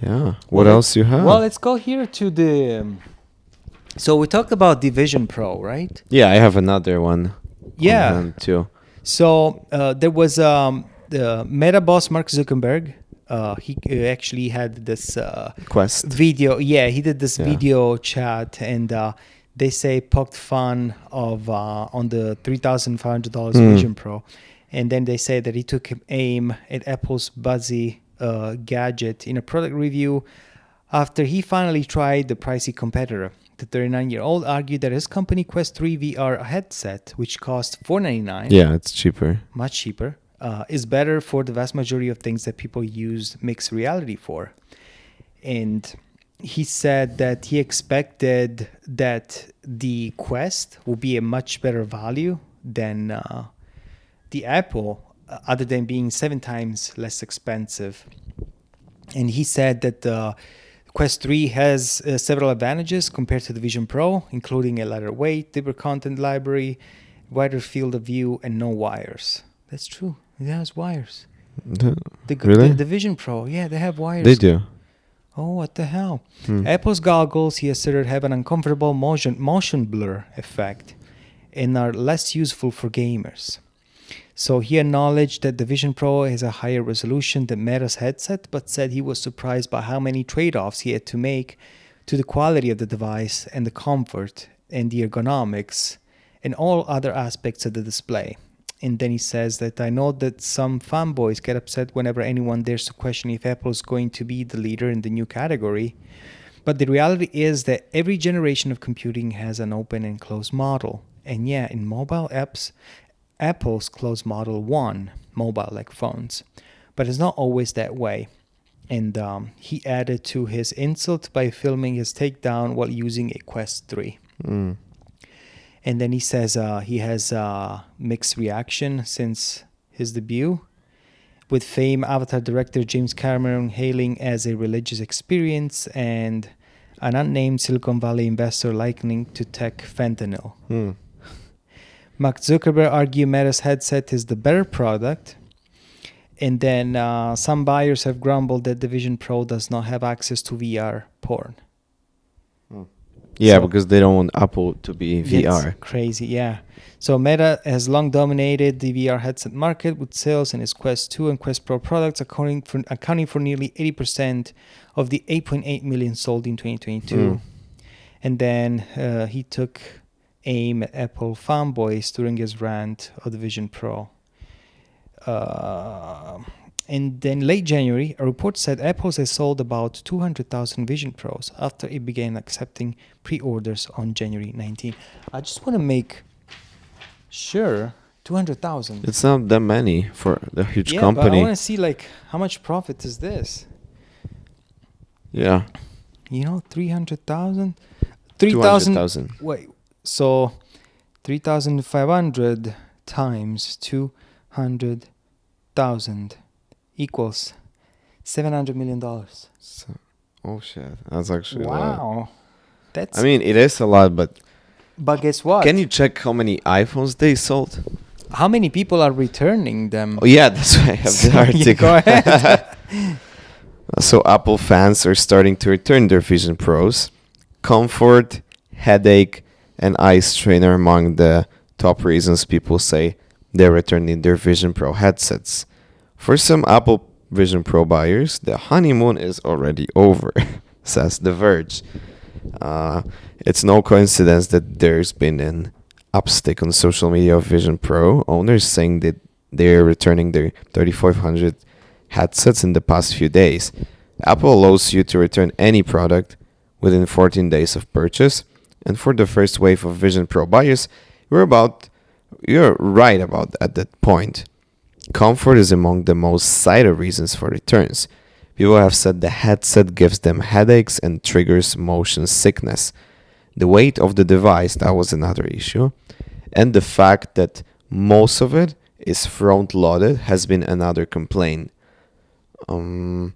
Yeah. What else you have? Well, let's go here to the... So we talked about Division Pro, right? Yeah, I have another one. Yeah. Too. So there was the Meta boss Mark Zuckerberg he actually had this Quest. video. Yeah, he did this Yeah. video chat, and they say poked fun of on the $3,500 Vision Pro, and then they say that he took aim at Apple's Buzzy gadget in a product review after he finally tried the pricey competitor. The 39-year-old argued that his company Quest 3 VR headset, which cost $499, Yeah, it's cheaper. much cheaper, is better for the vast majority of things that people use mixed reality for. And he said that he expected that the Quest will be a much better value than the Apple, other than being 7 times less expensive. And he said that the Quest 3 has several advantages compared to the Vision Pro, including a lighter weight, deeper content library, wider field of view, and no wires. That's true. It has wires. Really? The Vision Pro, yeah, they have wires. They do. Oh, what the hell? Apple's goggles, he asserted, have an uncomfortable motion blur effect and are less useful for gamers. So he acknowledged that the Vision Pro has a higher resolution than Meta's headset, but said he was surprised by how many trade-offs he had to make to the quality of the device and the comfort and the ergonomics and all other aspects of the display. And then he says that I know that some fanboys get upset whenever anyone dares to question if Apple is going to be the leader in the new category. But the reality is that every generation of computing has an open and closed model. And yeah, in mobile apps, Apple's closed model won, mobile like phones. But it's not always that way. And he added to his insult by filming his takedown while using a Quest 3. And then he says he has mixed reaction since his debut, with famed Avatar director James Cameron hailing as a religious experience and an unnamed Silicon Valley investor likening to tech fentanyl. Mark Zuckerberg argued Meta's headset is the better product. And then some buyers have grumbled that the Vision Pro does not have access to VR porn. Yeah, So- because they don't want Apple to be VR. It's crazy, yeah. So Meta has long dominated the VR headset market with sales in its Quest 2 and Quest Pro products accounting for nearly 80% of the 8.8 million sold in 2022. And then he took aim at Apple fanboys during his rant of the Vision Pro. And then late January, a report said Apple has sold about 200,000 Vision Pros after it began accepting pre-orders on January 19. I just want to make sure 200,000. It's not that many for the huge Yeah, but I company. want to see like how much profit is this? Yeah, 300,000? 200,000. Wait, so 3,500 times 200,000 equals $700 million. So, oh shit, that's actually a lot. Wow. That's I mean, it is a lot, but but guess what? can you check how many iPhones they sold? How many people are returning them? Oh yeah, that's why I have the So, article. yeah, go ahead. So Apple fans are starting to return their Vision Pros. Comfort, headache, and eye strain are among the top reasons people say they're returning their Vision Pro headsets. For some Apple Vision Pro buyers, the honeymoon is already over, says The Verge. It's no coincidence that there's been an upstick on social media of Vision Pro owners saying that they're returning their 3500 headsets in the past few days. Apple allows you to return any product within 14 days of purchase, and for the first wave of Vision Pro buyers, you're right about at that point. Comfort is among the most cited reasons for returns. People have said the headset gives them headaches and triggers motion sickness. The weight of the device, that was another issue. And the fact that most of it is front-loaded has been another complaint. And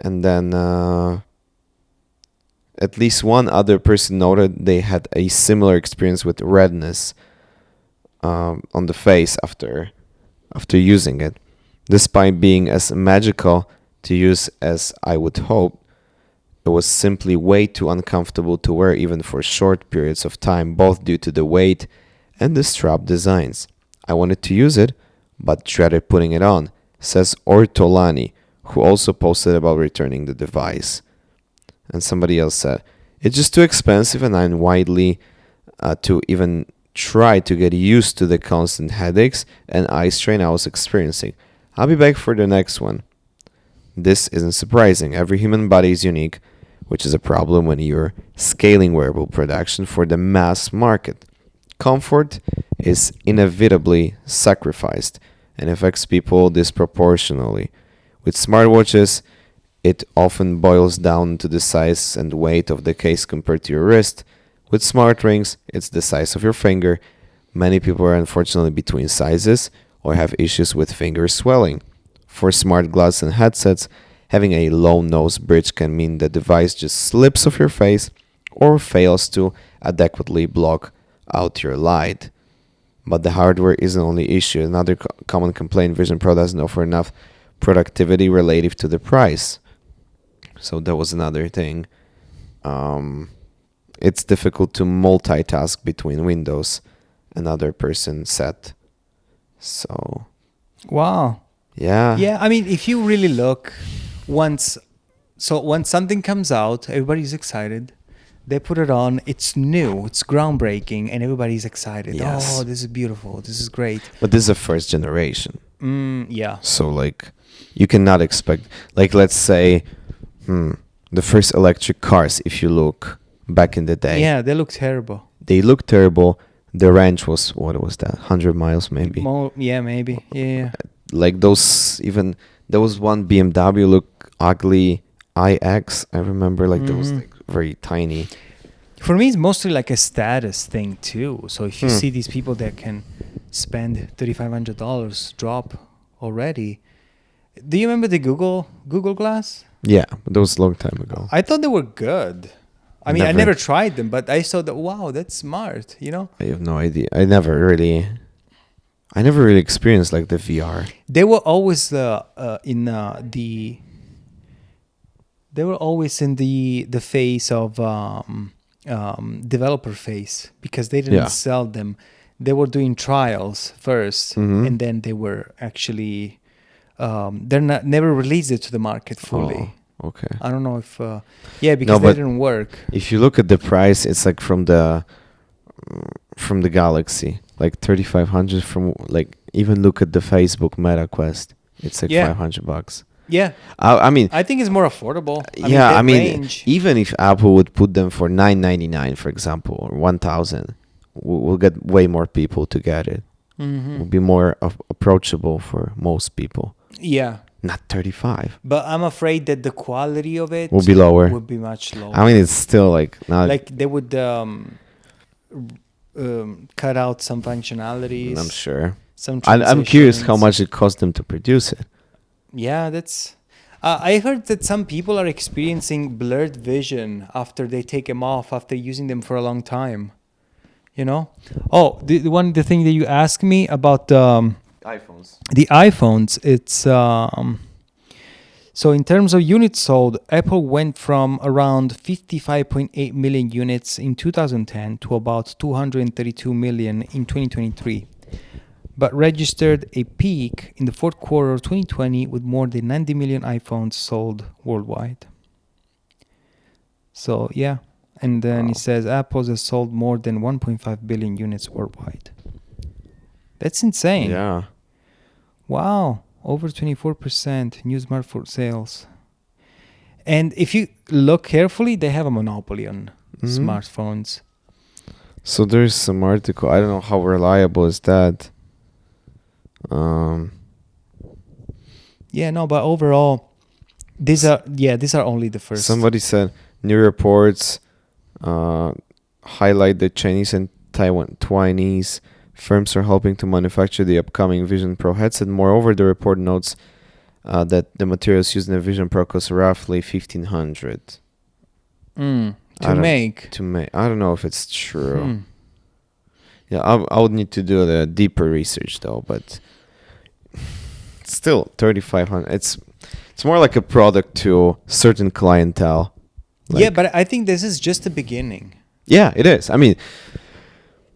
then at least one other person noted they had a similar experience with redness on the face after using it. Despite being as magical to use as I would hope, it was simply way too uncomfortable to wear even for short periods of time, both due to the weight and the strap designs. I wanted to use it, but dreaded putting it on, says Ortolani, who also posted about returning the device. And somebody else said, it's just too expensive and I'm widely to even try to get used to the constant headaches and eye strain I was experiencing. I'll be back for the next one. This isn't surprising. Every human body is unique, which is a problem when you're scaling wearable production for the mass market. Comfort is inevitably sacrificed and affects people disproportionately. With smartwatches, it often boils down to the size and weight of the case compared to your wrist. With smart rings, it's the size of your finger. Many people are unfortunately between sizes or have issues with finger swelling. For smart glasses and headsets, having a low nose bridge can mean the device just slips off your face or fails to adequately block out your light. But the hardware isn't the only issue. Another common complaint: Vision Pro doesn't offer enough productivity relative to the price. So that was another thing. It's difficult to multitask between windows, another person said. So, Wow. yeah. Yeah, I mean, if you really look, once something comes out, everybody's excited. They put it on. It's new. It's groundbreaking, and everybody's excited. Yes. Oh, this is beautiful. This is great. But this is a first generation. Yeah. So, like, you cannot expect, like, let's say, the first electric cars, if you look back in the day. Yeah, they look terrible. They look terrible. The range was, what was that, 100 miles maybe? Yeah, maybe. Yeah. Like those, even, there was one BMW look ugly, iX, I remember, like, that was like very tiny. For me, it's mostly like a status thing too. So if you see these people that can spend $3,500 drop already. Do you remember the Google Glass? Yeah, but that was a long time ago. I thought they were good. I mean, I never tried them, but I saw that. Wow, that's smart. You know. I have no idea. I never really experienced like the VR. They were always in the. They were always in the face of developer face because they didn't sell them. They were doing trials first, and then they were actually. Never released it to the market fully. Oh, okay. I don't know if because they didn't work. If you look at the price, it's like from the Galaxy, like 3,500. From like, even look at the Facebook Meta Quest, it's like $500. Yeah, I mean, I think it's more affordable. I mean, even if Apple would put them for $999, for example, or $1,000, we'll get way more people to get it. Will be more approachable for most people. Yeah. Not 35. But I'm afraid that the quality of it will be lower. Would be much lower. I mean, it's still like not like they would cut out some functionalities. I'm sure. Some I'm curious how much it cost them to produce it. Yeah, that's. I heard that some people are experiencing blurred vision after they take them off after using them for a long time. You know? Oh, the thing that you asked me about iPhones. The iPhones, it's so in terms of units sold, Apple went from around 55.8 million units in 2010 to about 232 million in 2023, but registered a peak in the fourth quarter of 2020 with more than 90 million iPhones sold worldwide. So yeah. And then it says Apple has sold more than 1.5 billion units worldwide. That's insane. Yeah. Wow. Over 24% new smartphone sales. And if you look carefully, they have a monopoly on smartphones. So there's some article. I don't know how reliable is that. Yeah, no, but overall, these are only the first. Somebody said new reports highlight the Chinese and Taiwanese firms are helping to manufacture the upcoming Vision Pro headset. Moreover, the report notes that the materials used in the Vision Pro cost roughly $1,500 to make. I don't know if it's true. Yeah, I would need to do the deeper research though, but still $3,500. It's more like a product to certain clientele. Yeah, but I think this is just the beginning. Yeah, it is. I mean,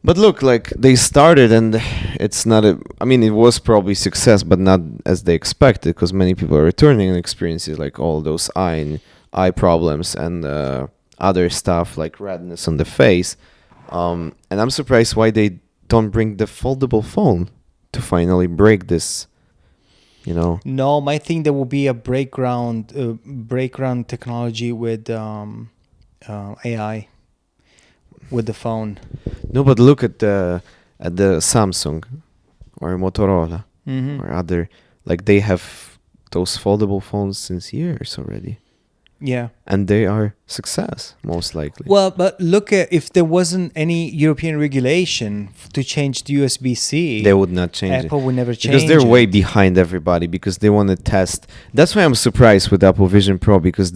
But look, like they started, and it's not a. I mean, it was probably success, but not as they expected, because many people are returning and experiencing like all those eye problems and other stuff like redness on the face. And I'm surprised why they don't bring the foldable phone to finally break this. You know. No, I think there will be a breakground technology with AI with the phone. No, but look at the Samsung or Motorola or other, like they have those foldable phones since years already. Yeah. And they are success, most likely. Well, but look at if there wasn't any European regulation to change the USB-C, They would not change Apple it. would never change Because they're it. way behind everybody, because they want to test. That's why I'm surprised with Apple Vision Pro, because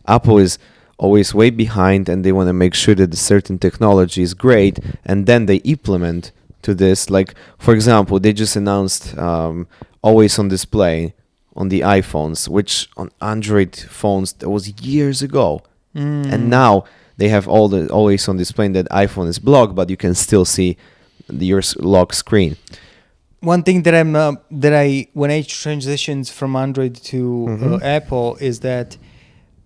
Apple is always way behind, and they want to make sure that a certain technology is great, and then they implement to this. Like, for example, they just announced always on display on the iPhones, which on Android phones that was years ago, and now they have all the always on display. That iPhone is blocked, but you can still see your lock screen. One thing that when I transitioned from Android to Apple is that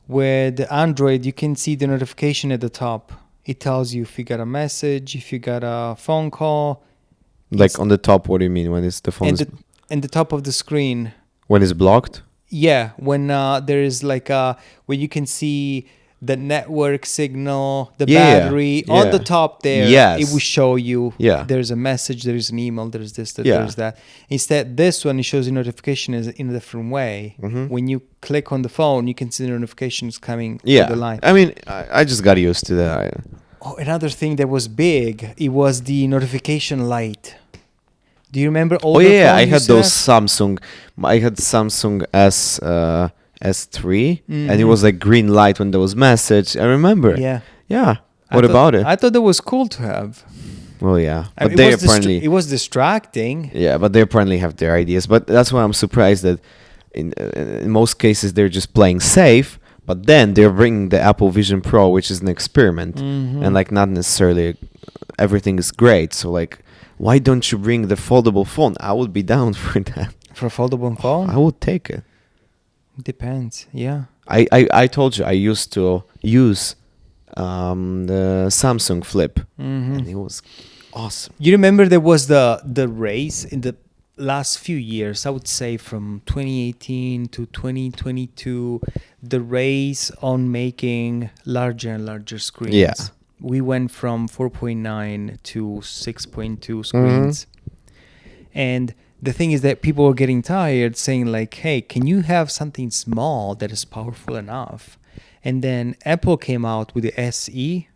with Android you can see the notification at the top. It tells you if you got a message, if you got a phone call. Like on the top, what do you mean? When it's the phone and the top of the screen. When it's blocked? Yeah, when there is like where you can see the network signal, the battery on the top there. Yes. It will show you. Yeah. There's a message, there is an email, there's this, there's that. Instead, this one it shows you notification is in a different way. When you click on the phone, you can see the notifications coming to the line. I mean, I just got used to that. Oh, another thing that was big, it was the notification light. Do you remember all the phones I had you those have? Samsung. I had Samsung S3, and it was like green light when there was message. I remember. Yeah. Yeah. What about it? I thought that was cool to have. Well, yeah. I mean, But they apparently... it was distracting. Yeah, but they apparently have their ideas. But that's why I'm surprised that in most cases they're just playing safe, but then they're bringing the Apple Vision Pro, which is an experiment, and like not necessarily everything is great. So like, why don't you bring the foldable phone? I would be down for that. For a foldable phone? I would take it. Depends, yeah. I told you I used to use the Samsung Flip, and it was awesome. You remember there was the race in the last few years, I would say from 2018 to 2022, the race on making larger and larger screens. Yeah. We went from 4.9 to 6.2 screens. And the thing is that people were getting tired saying like, hey, can you have something small that is powerful enough? And then Apple came out with the SE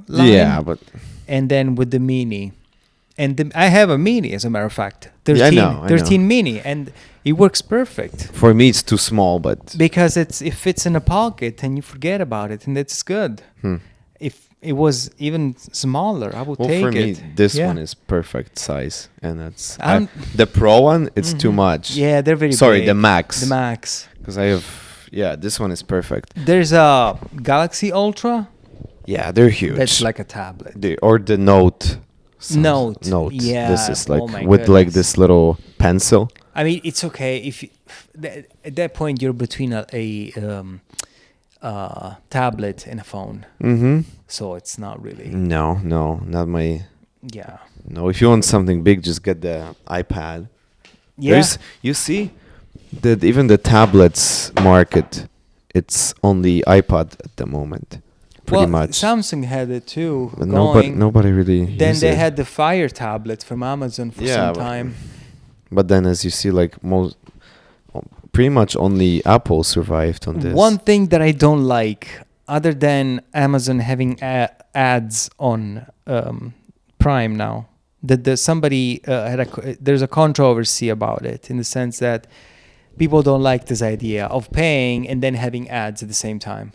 line. Yeah, but... And then with the Mini. And I have a Mini, as a matter of fact. 13, Yeah, I know. 13 Mini. And it works perfect. For me, it's too small, but... Because it fits in a pocket and you forget about it. And that's good. If it was even smaller, I would take it. Well, for me, this one is perfect size, and that's the Pro one. It's too much. Yeah, they're very Sorry, big. the Max. The Max. Because I have, this one is perfect. There's a Galaxy Ultra. Yeah, they're huge. That's like a tablet. Or the Note. Note. Yeah. This is like my with like goodness. this little pencil. I mean, it's okay if at that point you're between a tablet and a phone. So it's not really. No, not my. Yeah. No, if you want something big, just get the iPad. Yeah. You see that even the tablets market, it's only iPad at the moment. Pretty much. Samsung had it too. But going. nobody really. Then used they it. had the Fire tablet from Amazon for some time. But then, as you see, like pretty much only Apple survived on this. One thing that I don't like, other than Amazon having ads on Prime now, that somebody there's a controversy about it, in the sense that people don't like this idea of paying and then having ads at the same time.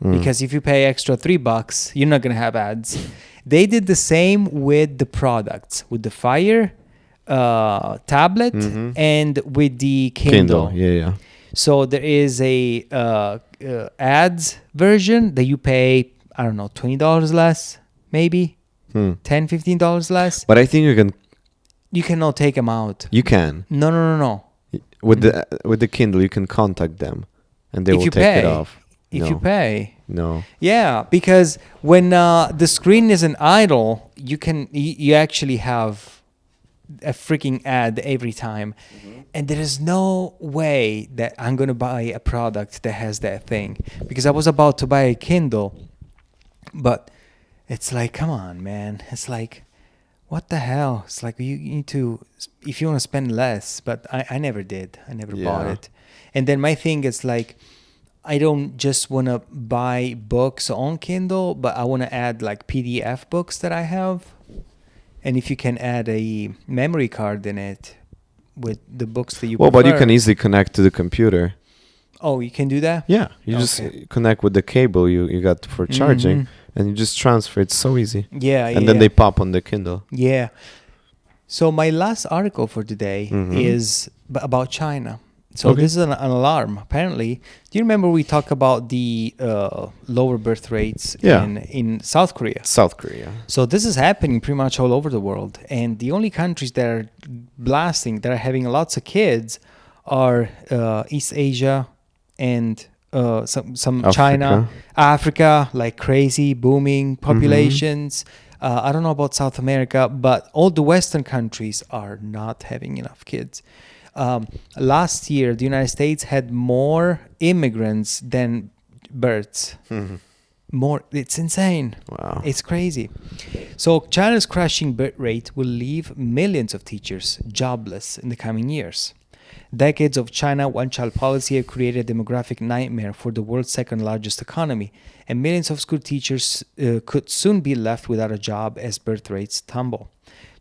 Because if you pay extra $3, you're not gonna have ads. They did the same with the products, with the Fire tablet and with the Kindle. Yeah. So there is a ads version that you pay, I don't know, $20 less, maybe. $10-15 less. But I think You cannot take them out. you can No. with the Kindle you can contact them, and they If will you take it pay. off. If No. you pay. No. Yeah, because when the screen isn't idle, you actually have a freaking ad every time. And there is no way that I'm going to buy a product that has that thing. Because I was about to buy a Kindle, but it's like, come on, man. It's like, what the hell? It's like you need to, if you want to spend less, but I never did. I never bought Yeah. it. And then my thing is like, I don't just want to buy books on Kindle, but I want to add like PDF books that I have. And if you can add a memory card in it with the books that you Well, but you prefer. can easily connect to the computer. Oh, you can do that? Yeah, you just connect with the cable you got for charging, and you just transfer. It's so easy. Yeah, And then they pop on the Kindle. Yeah. So my last article for today Mhm. is about China. So Okay. this is an alarm. Apparently, do you remember we talked about the lower birth rates Yeah. in South Korea? South Korea. So this is happening pretty much all over the world. And the only countries that are blasting, that are having lots of kids are East Asia and some China, Africa, like crazy, booming populations. I don't know about South America, but all the Western countries are not having enough kids. Last year, the United States had more immigrants than births. More, it's insane. Wow. It's crazy. So China's crashing birth rate will leave millions of teachers jobless in the coming years. Decades of China one-child policy have created a demographic nightmare for the world's second largest economy, and millions of school teachers could soon be left without a job as birth rates tumble.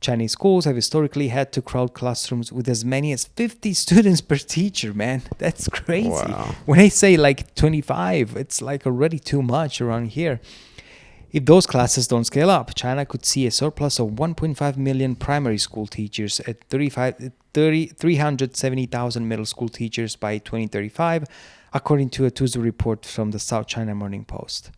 Chinese schools have historically had to crowd classrooms with as many as 50 students per teacher, man. That's crazy. Wow. When I say like 25, it's like already too much around here. If those classes don't scale up, China could see a surplus of 1.5 million primary school teachers at 370,000 middle school teachers by 2035, according to a Tuesday report from the South China Morning Post.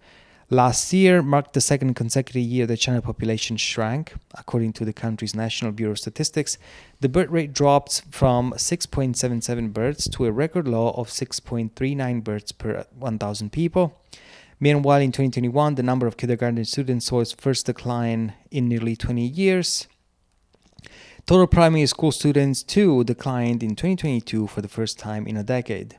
Last year marked the second consecutive year the China population shrank. According to the country's National Bureau of Statistics, the birth rate dropped from 6.77 births to a record low of 6.39 births per 1,000 people. Meanwhile, in 2021, the number of kindergarten students saw its first decline in nearly 20 years. Total primary school students, too, declined in 2022 for the first time in a decade.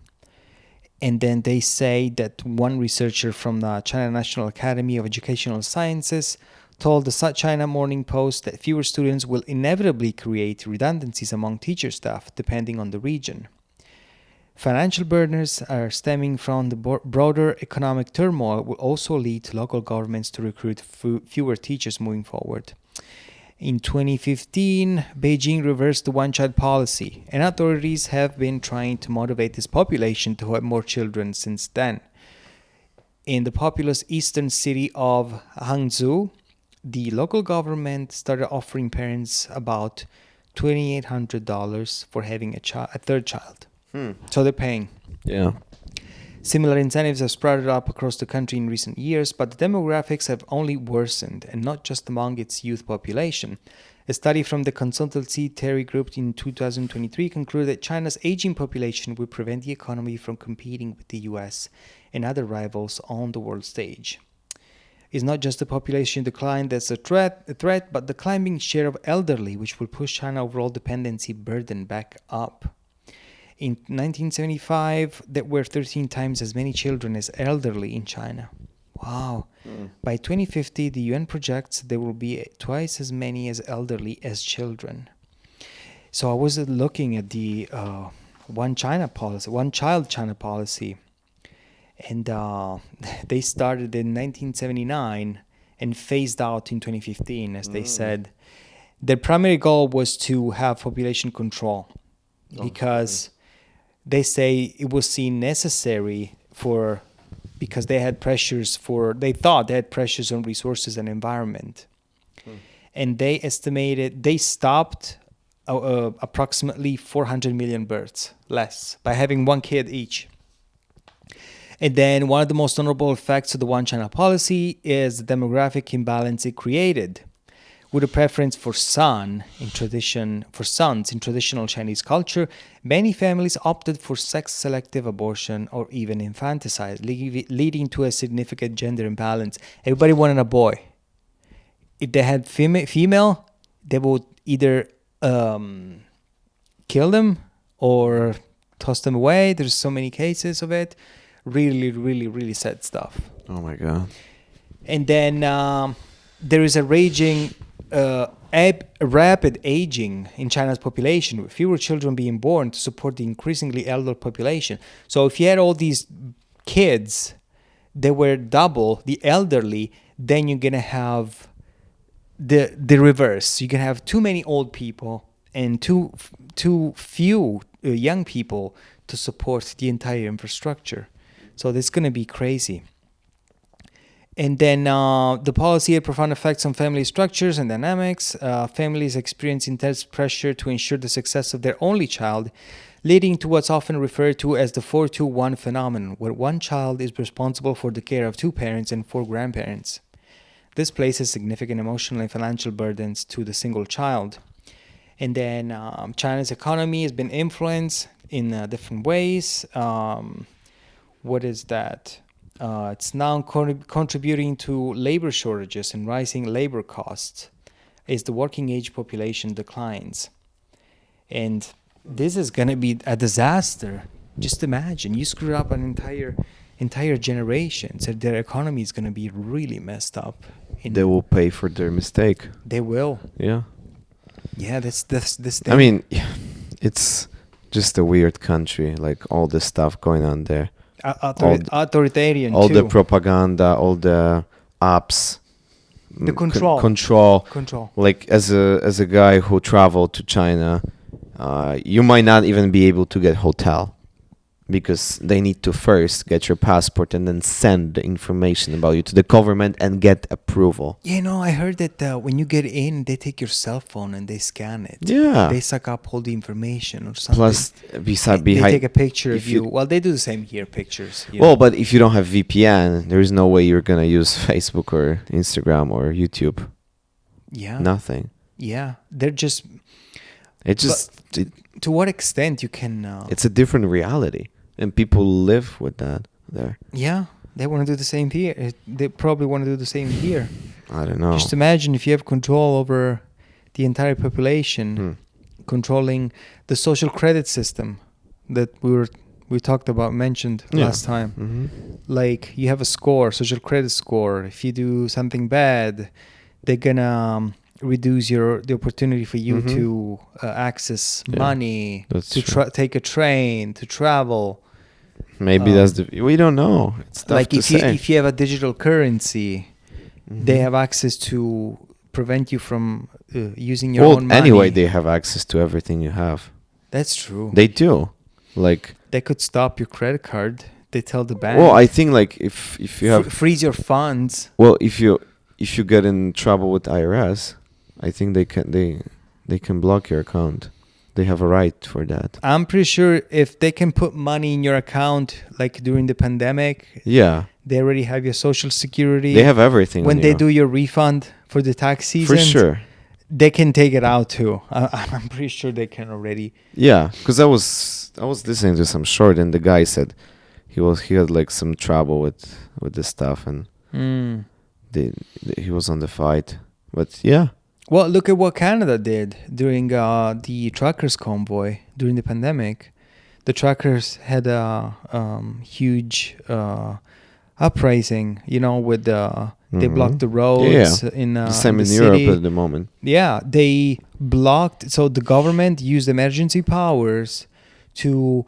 And then they say that one researcher from the China National Academy of Educational Sciences told the South China Morning Post that fewer students will inevitably create redundancies among teacher staff, depending on the region. Financial burdens are stemming from the broader economic turmoil will also lead to local governments to recruit fewer teachers moving forward. In 2015, Beijing reversed the one-child policy, and authorities have been trying to motivate this population to have more children since then. In the populous eastern city of Hangzhou, the local government started offering parents about $2,800 for having a third child. So they're paying. Yeah. Similar incentives have sprouted up across the country in recent years, but the demographics have only worsened, and not just among its youth population. A study from the consultancy Terry Group in 2023 concluded that China's aging population will prevent the economy from competing with the US and other rivals on the world stage. It's not just the population decline that's a threat, but the climbing share of elderly, which will push China's overall dependency burden back up. In 1975, there were 13 times as many children as elderly in China. Wow. By 2050, the UN projects there will be twice as many as elderly as children. So I was looking at the one-child China policy, and they started in 1979 and phased out in 2015, as they said. Their primary goal was to have population control because they say it was seen necessary because they had they thought they had pressures on resources and environment. And they estimated, they stopped approximately 400 million births less by having one kid each. And then one of the most notable effects of the One China policy is the demographic imbalance it created. With a preference for sons in traditional Chinese culture, many families opted for sex-selective abortion or even infanticide, leading to a significant gender imbalance. Everybody wanted a boy. If they had female, they would either kill them or toss them away. There's so many cases of it. Really, really, really sad stuff. Oh my God. And then there is a raging rapid aging in China's population, with fewer children being born to support the increasingly elder population. So if you had all these kids that were double the elderly, then you're going to have the reverse. You can have too many old people and too few young people to support the entire infrastructure. So that's going to be crazy. And then the policy had profound effects on family structures and dynamics. Families experience intense pressure to ensure the success of their only child, leading to what's often referred to as the 4-2-1 phenomenon, where one child is responsible for the care of two parents and four grandparents. This places significant emotional and financial burdens to the single child. And then China's economy has been influenced in different ways. What is that? It's now contributing to labor shortages and rising labor costs as the working age population declines. And this is going to be a disaster. Just imagine, you screw up an entire generation. So their economy is going to be really messed up. They will pay for their mistake. They will. Yeah. Yeah, this thing. I mean, it's just a weird country, like all this stuff going on there. Authoritarian all too. the propaganda, all the apps, the control. Control. Like as a guy who traveled to China, you might not even be able to get hotel because they need to first get your passport and then send the information about you to the government and get approval. Yeah, no, I heard that when you get in, they take your cell phone and they scan it. Yeah. They suck up all the information or something. Plus, they take a picture of you. Well, they do the same here, pictures. Well, but if you don't have VPN, there is no way you're going to use Facebook or Instagram or YouTube. Yeah. Nothing. Yeah. They're just... to what extent you can... it's a different reality. And people live with that there. Yeah, they want to do the same here. They probably want to do the same here. I don't know. Just imagine if you have control over the entire population, controlling the social credit system that we talked about, mentioned last time. Mm-hmm. Like you have a score, social credit score. If you do something bad, they're gonna reduce the opportunity for you to access money, to take a train, to travel. Maybe we don't know. It's tough like to say. If you have a digital currency, they have access to prevent you from using your own money. Anyway, they have access to everything you have. That's true. They do. Like they could stop your credit card. They tell the bank. Well, I think like if you have freeze your funds. Well, if you get in trouble with IRS, I think they can block your account. They have a right for that. I'm pretty sure if they can put money in your account, like during the pandemic, they already have your social security. They have everything. When they do your refund for the tax season, for sure, they can take it out too. I'm pretty sure they can already. Yeah, because I was listening to some short, and the guy said he had like some trouble with this stuff, and he was on the fight. But yeah. Well, look at what Canada did during the truckers' convoy during the pandemic. The truckers had a huge uprising, with they blocked the roads in the same in city. Europe at the moment. Yeah, they blocked. So the government used emergency powers to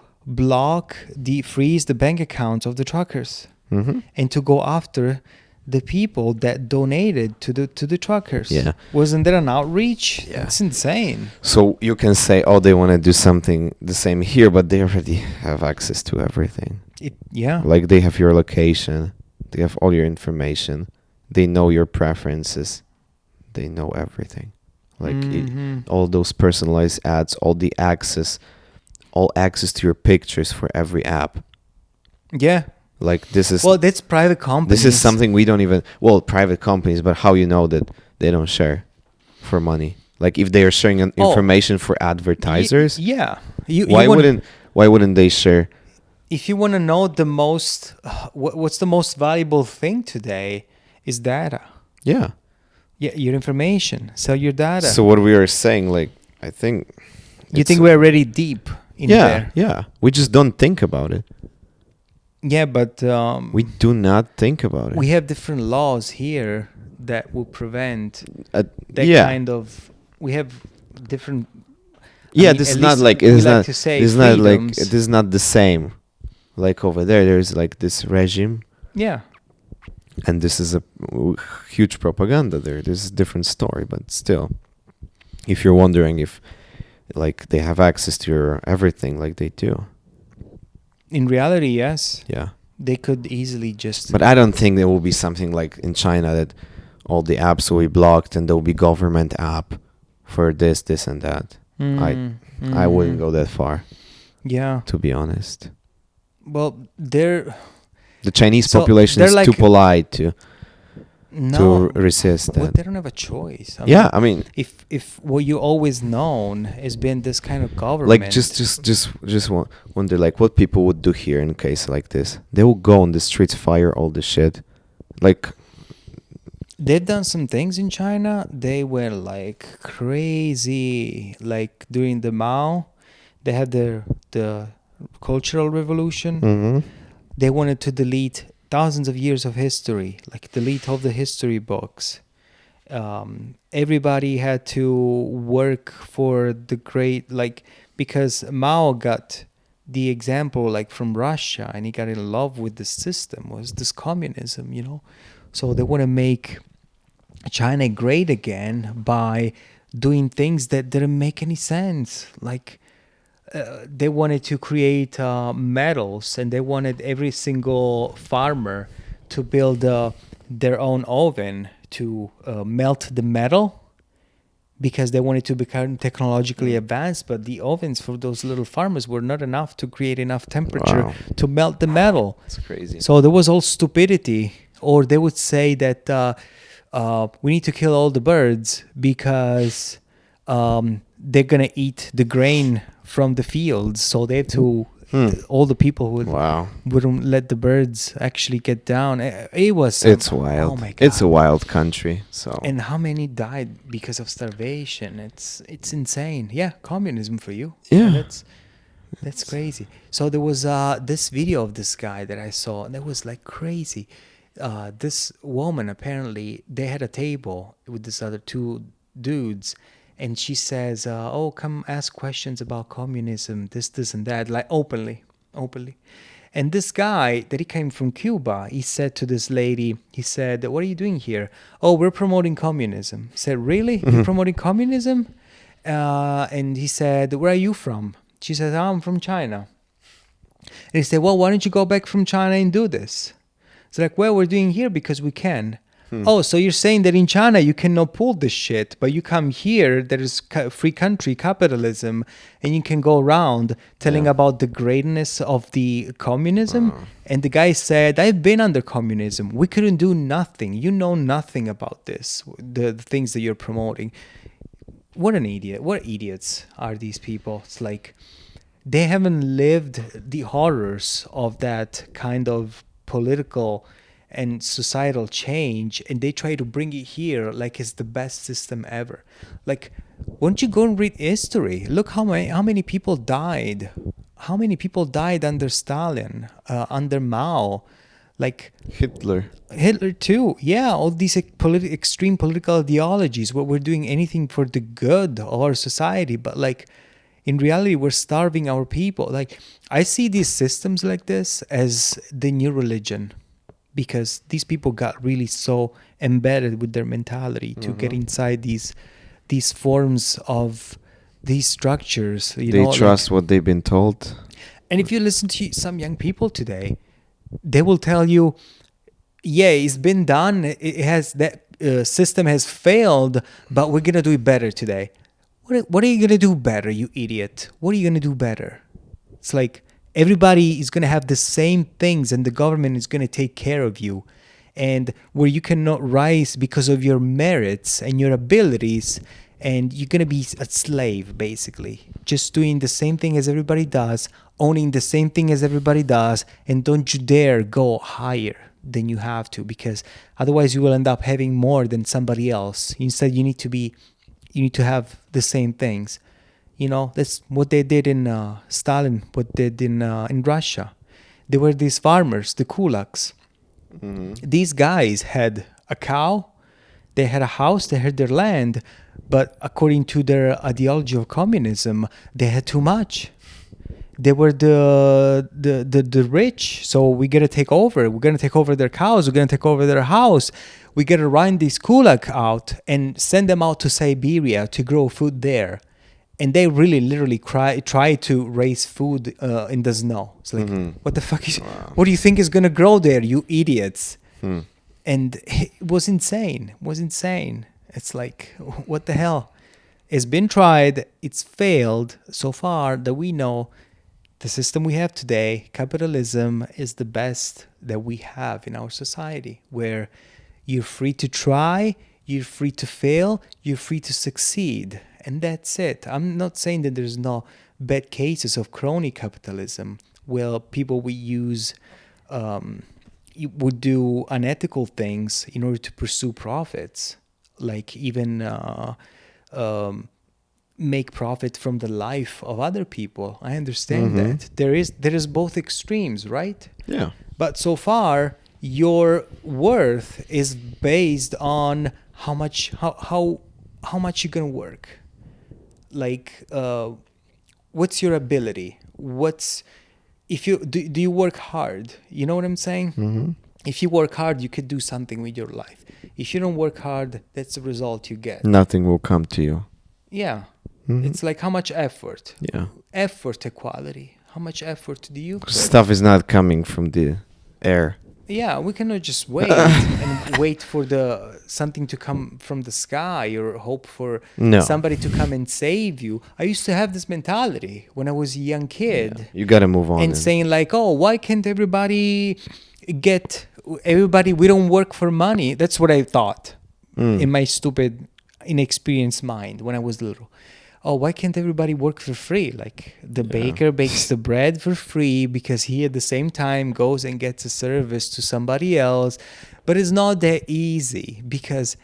freeze the bank accounts of the truckers, and to go after the people that donated to the truckers. Yeah. Wasn't there an outreach? Yeah. It's insane. So you can say, they want to do something the same here, but they already have access to everything. Like they have your location. They have all your information. They know your preferences. They know everything. Like all those personalized ads, all access to your pictures for every app. Yeah. Like this is... Well, that's private companies. This is something we don't even... Well, private companies, but how you know that they don't share? for money? Like if they are sharing information for advertisers, yeah. Why wouldn't they share? If you want to know the most, what's the most valuable thing today is data. Yeah. Yeah, your information. Sell your data. So what we are saying, like, I think... You think we're already deep in there? Yeah. We just don't think about it. Yeah, but... we do not think about it. We have different laws here that will prevent that kind of... We have different... Yeah, this is not like... It is not the same. Like over there's like this regime. Yeah. And this is a huge propaganda there. This is a different story, but still, if you're wondering if, like, they have access to your everything, like they do. In reality, yes. Yeah. They could easily just... But I don't think there will be something like in China that all the apps will be blocked and there will be government app for this, and that. I wouldn't go that far. Yeah. To be honest. Well, the Chinese population is too polite to resist that. Well, they don't have a choice. I mean, if what you always known has been this kind of government, like just wonder like what people would do here in a case like this. They will go on the streets, fire all the shit. Like they've done some things in China. They were like crazy. Like during the Mao, they had the Cultural Revolution. Mm-hmm. They wanted to delete thousands of years of history, like delete all the history books. Everybody had to work for the great, like, because Mao got the example, like, from Russia, and he got in love with the system, was this communism, you know? So they want to make China great again by doing things that didn't make any sense, like... they wanted to create metals, and they wanted every single farmer to build their own oven to melt the metal, because they wanted to become technologically advanced, but the ovens for those little farmers were not enough to create enough temperature to melt the metal. That's crazy. So there was all stupidity. Or they would say that we need to kill all the birds because they're going to eat the grain from the fields, so they have to all the people wouldn't let the birds actually get down. It's wild. Oh my God. It's a wild country. So and how many died because of starvation? It's insane. Yeah, communism for you. Yeah, that's crazy. So there was this video of this guy that I saw, and that was like crazy. This woman, apparently they had a table with this other two dudes. And she says, come ask questions about communism, this, and that, like openly. And this guy, that he came from Cuba, he said to this lady, he said, what are you doing here? Oh, we're promoting communism. I said, really? You're promoting communism? And he said, where are you from? She said, I'm from China. And he said, well, why don't you go back from China and do this? It's like, well, we're doing here because we can. Oh, so you're saying that in China you cannot pull this shit, but you come here, there is free country, capitalism, and you can go around telling about the greatness of the communism. And the guy said, I've been under communism. We couldn't do nothing. You know nothing about this, the things that you're promoting. What an idiot. What idiots are these people? It's like they haven't lived the horrors of that kind of political and societal change, and they try to bring it here like it's the best system ever. Like, why don't you go and read history? Look how many people died. How many people died under Stalin, under Mao, like Hitler too. Yeah, all these extreme political ideologies where we're doing anything for the good of our society, but like in reality we're starving our people. Like, I see these systems like this as the new religion. Because these people got really so embedded with their mentality to get inside these forms of these structures. They trust what they've been told. And if you listen to some young people today, they will tell you, yeah, it's been done. It has that system has failed, but we're gonna do it better today. What are you gonna do better, you idiot? What are you gonna do better? It's like, everybody is going to have the same things, and the government is going to take care of you. and where you cannot rise because of your merits and your abilities, and you're going to be a slave, basically, just doing the same thing as everybody does, owning the same thing as everybody does, and don't you dare go higher than you have to, because otherwise you will end up having more than somebody else. Instead, you need to have the same things. That's what they did in Stalin, what they did in Russia. There were these farmers, the kulaks. These guys had a cow, they had a house, they had their land, but according to their ideology of communism, they had too much. They were the rich, so we gotta take over. We're gonna take over their cows. We're gonna take over their house. We gotta run these kulak out and send them out to Siberia to grow food there. And they really, literally try to raise food in the snow. It's like, what the fuck is? Wow. What do you think is gonna grow there, you idiots? And it was insane. It's like, what the hell? It's been tried. It's failed so far that we know. The system we have today, capitalism, is the best that we have in our society, where you're free to try, you're free to fail, you're free to succeed. And that's it. I'm not saying that there's no bad cases of crony capitalism, where people would do unethical things in order to pursue profits, like even make profit from the life of other people. I understand that. There is both extremes, right? Yeah. But so far, your worth is based on how much you're gonna work. Like, what's your ability? Do you work hard? You know what I'm saying? If you work hard, you could do something with your life. If you don't work hard, that's the result you get. Nothing will come to you. Yeah. It's like, how much effort? Yeah. Effort equality. How much effort do you put? Stuff is not coming from the air. Yeah, we cannot just wait and wait for something to come from the sky, or hope for somebody to come and save you. I used to have this mentality when I was a young kid. Yeah. You got to move on. And saying like, oh, why can't everybody we don't work for money? That's what I thought in my stupid, inexperienced mind when I was little. Oh, why can't everybody work for free? Like, the baker bakes the bread for free because he at the same time goes and gets a service to somebody else. But it's not that easy, because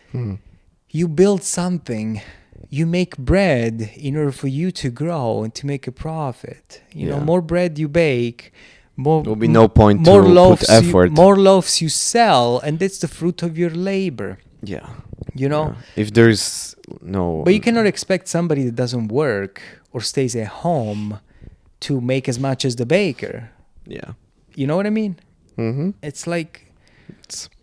you build something, you make bread in order for you to grow and to make a profit. You know, more bread you bake, more there will be no point more to loaves put effort. More loaves you sell, and that's the fruit of your labor. Yeah. You know? Yeah. If there's no... But you cannot expect somebody that doesn't work or stays at home to make as much as the baker. Yeah. You know what I mean? It's like...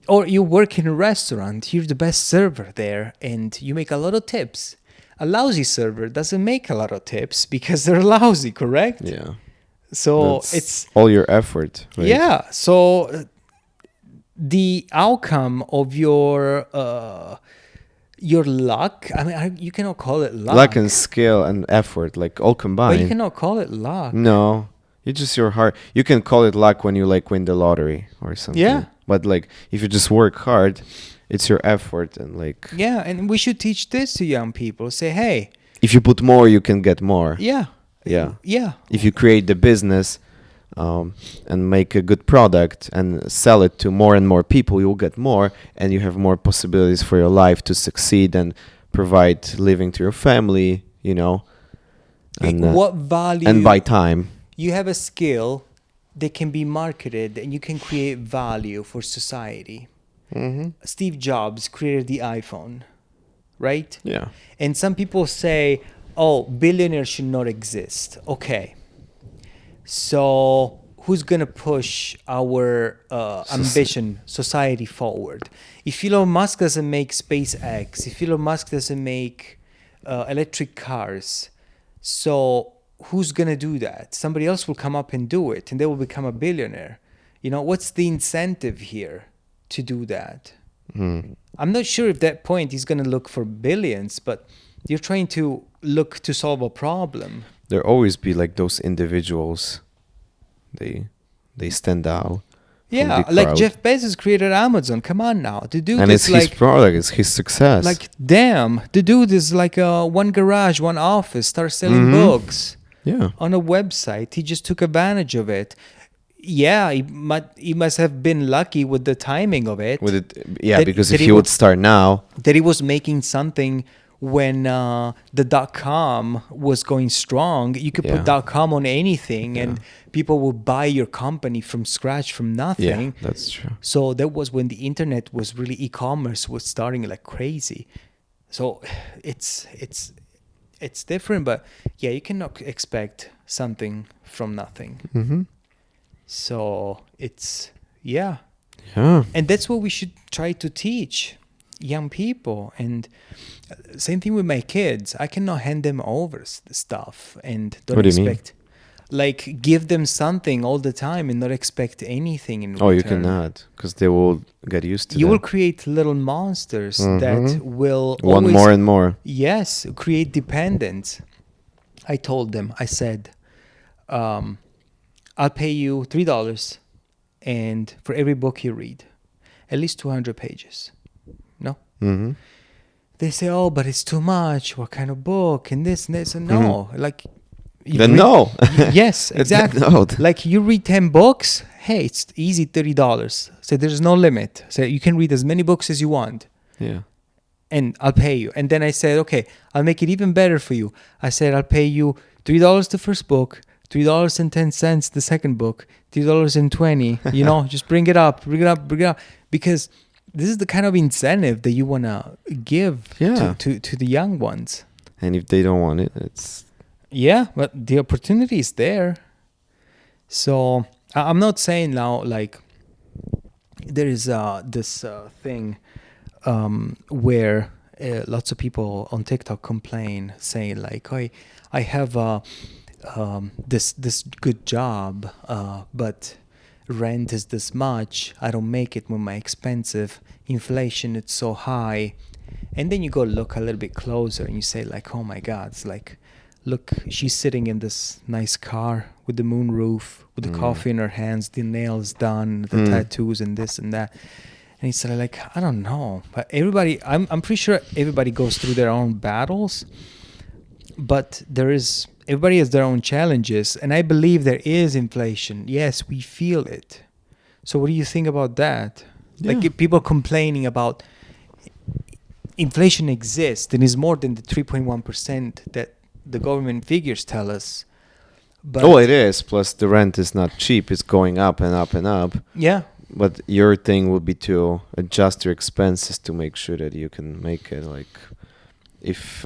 Or you work in a restaurant, you're the best server there, and you make a lot of tips. A lousy server doesn't make a lot of tips because they're lousy, correct? Yeah. So that's it's... all your effort. Right? Yeah. So the outcome of your luck, I mean, you cannot call it luck. Luck and skill and effort, like, all combined. But you cannot call it luck. No. It's just your heart. You can call it luck when you, like, win the lottery or something. Yeah. But, like, if you just work hard, it's your effort and, like... Yeah, and we should teach this to young people. Say, hey... If you put more, you can get more. Yeah. Yeah. Yeah. If you create the business and make a good product and sell it to more and more people, you'll get more, and you have more possibilities for your life to succeed and provide living to your family, you know. And what value... And buy time. You have a skill that can be marketed, and you can create value for society. Steve Jobs created the iPhone, right? Yeah. And some people say, oh, billionaires should not exist. Okay. So who's going to push our ambition, society forward? If Elon Musk doesn't make SpaceX, if Elon Musk doesn't make electric cars, so who's going to do that? Somebody else will come up and do it, and they will become a billionaire. You know, what's the incentive here to do that? I'm not sure if that point is going to look for billions, but you're trying to look to solve a problem. There always be like those individuals. They stand out. Yeah, big like crowd. Jeff Bezos created Amazon. Come on now, the dude And is it's his like, product, it's his success. like damn, the dude is like one garage, one office, start selling books Yeah. on a website. He just took advantage of it. Yeah, he must have been lucky with the timing of it. With it, yeah, That- because that if he he would would- start now, that he was making something when the .com was going strong. You could Yeah. put .com on anything, Yeah. and people would buy your company from scratch, from nothing. yeah, that's true. So that was when the internet was really, e-commerce was starting like crazy. So it's different, but yeah, you cannot expect something from nothing. Mm-hmm. So yeah. Yeah. And that's what we should try to teach young people. And same thing with my kids. I cannot hand them over stuff and don't What do you mean? expect, like, give them something all the time and not expect anything in Oh, you return. cannot, because they will get used to You that. will create little monsters that will Want always, more and more. yes, create dependence. I told them, I said, I'll pay you $3 and for every book you read, at least 200 pages. No? Mm-hmm. They say, oh, but it's too much. What kind of book? And this and this. And no, like... you Then read- no. Yes, exactly. No. Like you read 10 books, hey, it's easy, $30. So there's no limit. So you can read as many books as you want Yeah. and I'll pay you. And then I said, okay, I'll make it even better for you. I said, I'll pay you $3 the first book, $3.10 the second book, $3.20. You know, just bring it up. Because this is the kind of incentive that you want to give Yeah. to the young ones. And if they don't want it, it's... Yeah, but the opportunity is there. So I'm not saying now, like, there is this thing where lots of people on TikTok complain, saying like, "Oh, I have this good job, but rent is this much. I don't make it with my expensive. Inflation is so high." And then you go look a little bit closer and you say like, "Oh my God, it's like, look, she's sitting in this nice car with the moon roof, with the coffee in her hands, the nails done, the tattoos and this and that." And he said, like, I don't know. But I'm pretty sure everybody goes through their own battles. But everybody has their own challenges. And I believe there is inflation. Yes, we feel it. So what do you think about that? Yeah. Like if people complaining about inflation exists and is more than the 3.1% that the government figures tell us. But Oh, it is. Plus, the rent is not cheap. It's going up and up and up. yeah. But your thing would be to adjust your expenses to make sure that you can make it. Like, if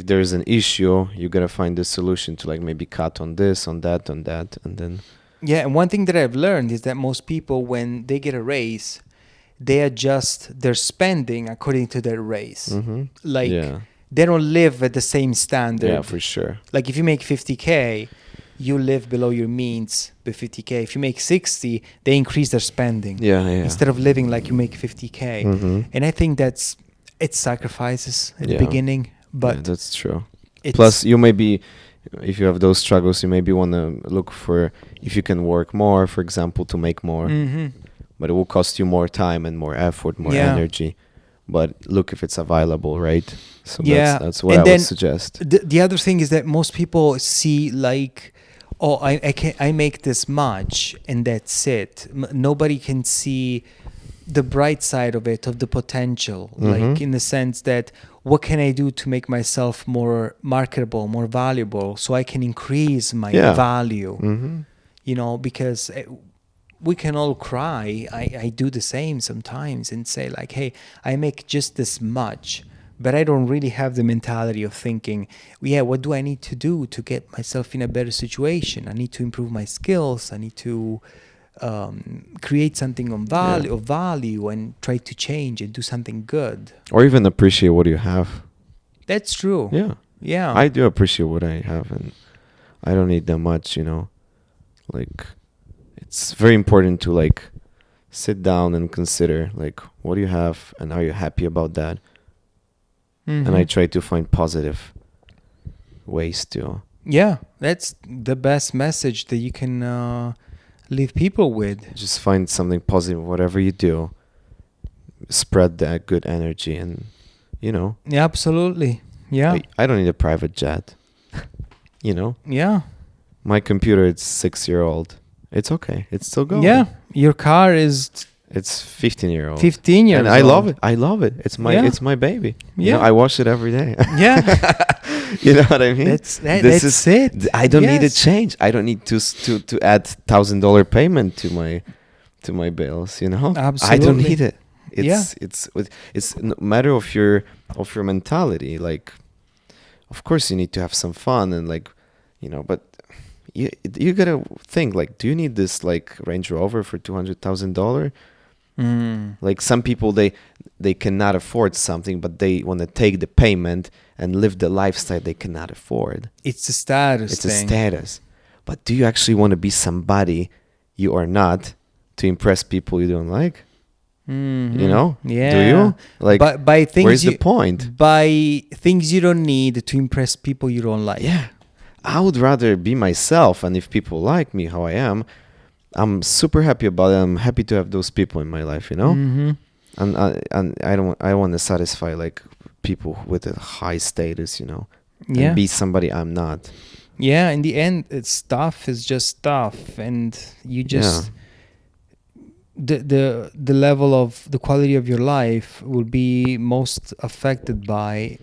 there's an issue, you gotta find a solution to like maybe cut on this, on that, and then. Yeah, and one thing that I've learned is that most people, when they get a raise, they adjust their spending according to their raise. Like, Yeah. they don't live at the same standard. Yeah, for sure. Like, if you make 50K, you live below your means by 50K. If you make 60, they increase their spending. Yeah, yeah. Instead of living like you make 50K. And I think it's sacrifices at the beginning. But yeah, that's true. it's, Plus, you maybe, if you have those struggles, you maybe want to look for if you can work more, for example, to make more. But it will cost you more time and more effort, more energy. But look if it's available, right? So that's what And I then would suggest. The other thing is that most people see like, oh, I make this much and that's it. Nobody can see the bright side of it, of the potential, like in the sense that what can I do to make myself more marketable, more valuable, so I can increase my value. You know, because we can all cry. I do the same sometimes and say like, hey, I make just this much, but I don't really have the mentality of thinking, yeah, what do I need to do to get myself in a better situation? I need to improve my skills. I need to create something of value and try to change and do something good. Or even appreciate what you have. That's true. Yeah. Yeah. I do appreciate what I have, and I don't need that much, you know. Like, it's very important to like sit down and consider like what do you have and are you happy about that. And I try to find positive ways to. Yeah, that's the best message that you can leave people with. Just find something positive, whatever you do. Spread that good energy, and Yeah, absolutely. Yeah. I don't need a private jet. Yeah. My computer, it's 6-year-old. It's okay. It's still going. Yeah. Your car is It's 15-year-old. 15 years and old. I love it. I love it. It's my Yeah. it's my baby. Yeah. I wash it every day. Yeah. You know what I mean? That's it. I don't need a Yes. change. I don't need to add $1,000 payment to my bills. I don't Absolutely. need it. Yeah. It's no matter of your mentality. Like, of course you need to have some fun and but you gotta think, like, do you need this like Range Rover for $200,000? Like, some people, they cannot afford something, but they want to take the payment and live the lifestyle they cannot afford. It's a status It's thing. a status. But do you actually want to be somebody you are not to impress people you don't like? Yeah. Do you? Like, by things where's the point? By things you don't need to impress people you don't like. Yeah. I would rather be myself, and if people like me how I am, I'm super happy about it. I'm happy to have those people in my life, Mm-hmm. And I want to satisfy like people with a high status, Yeah. and be somebody I'm not. Yeah, in the end, stuff is just stuff, and you just the level of the quality of your life will be most affected by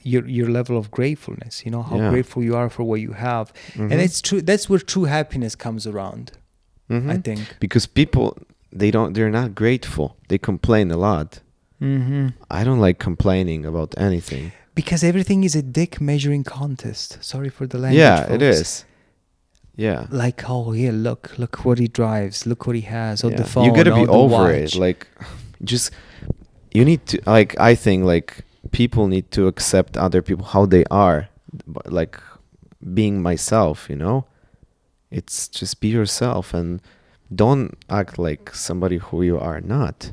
your level of gratefulness. How grateful you are for what you have, and it's true. That's where true happiness comes around. I think, because people, they're not grateful. They complain a lot. I don't like complaining about anything. Because everything is a dick measuring contest. Sorry for the language. Yeah, folks. it is. Yeah. Like, oh yeah, look what he drives, look what he has, or the phone. You gotta be or the over watch. it. Like, just, you need to, like, I think like people need to accept other people how they are. Like, being myself, it's just be yourself and don't act like somebody who you are not.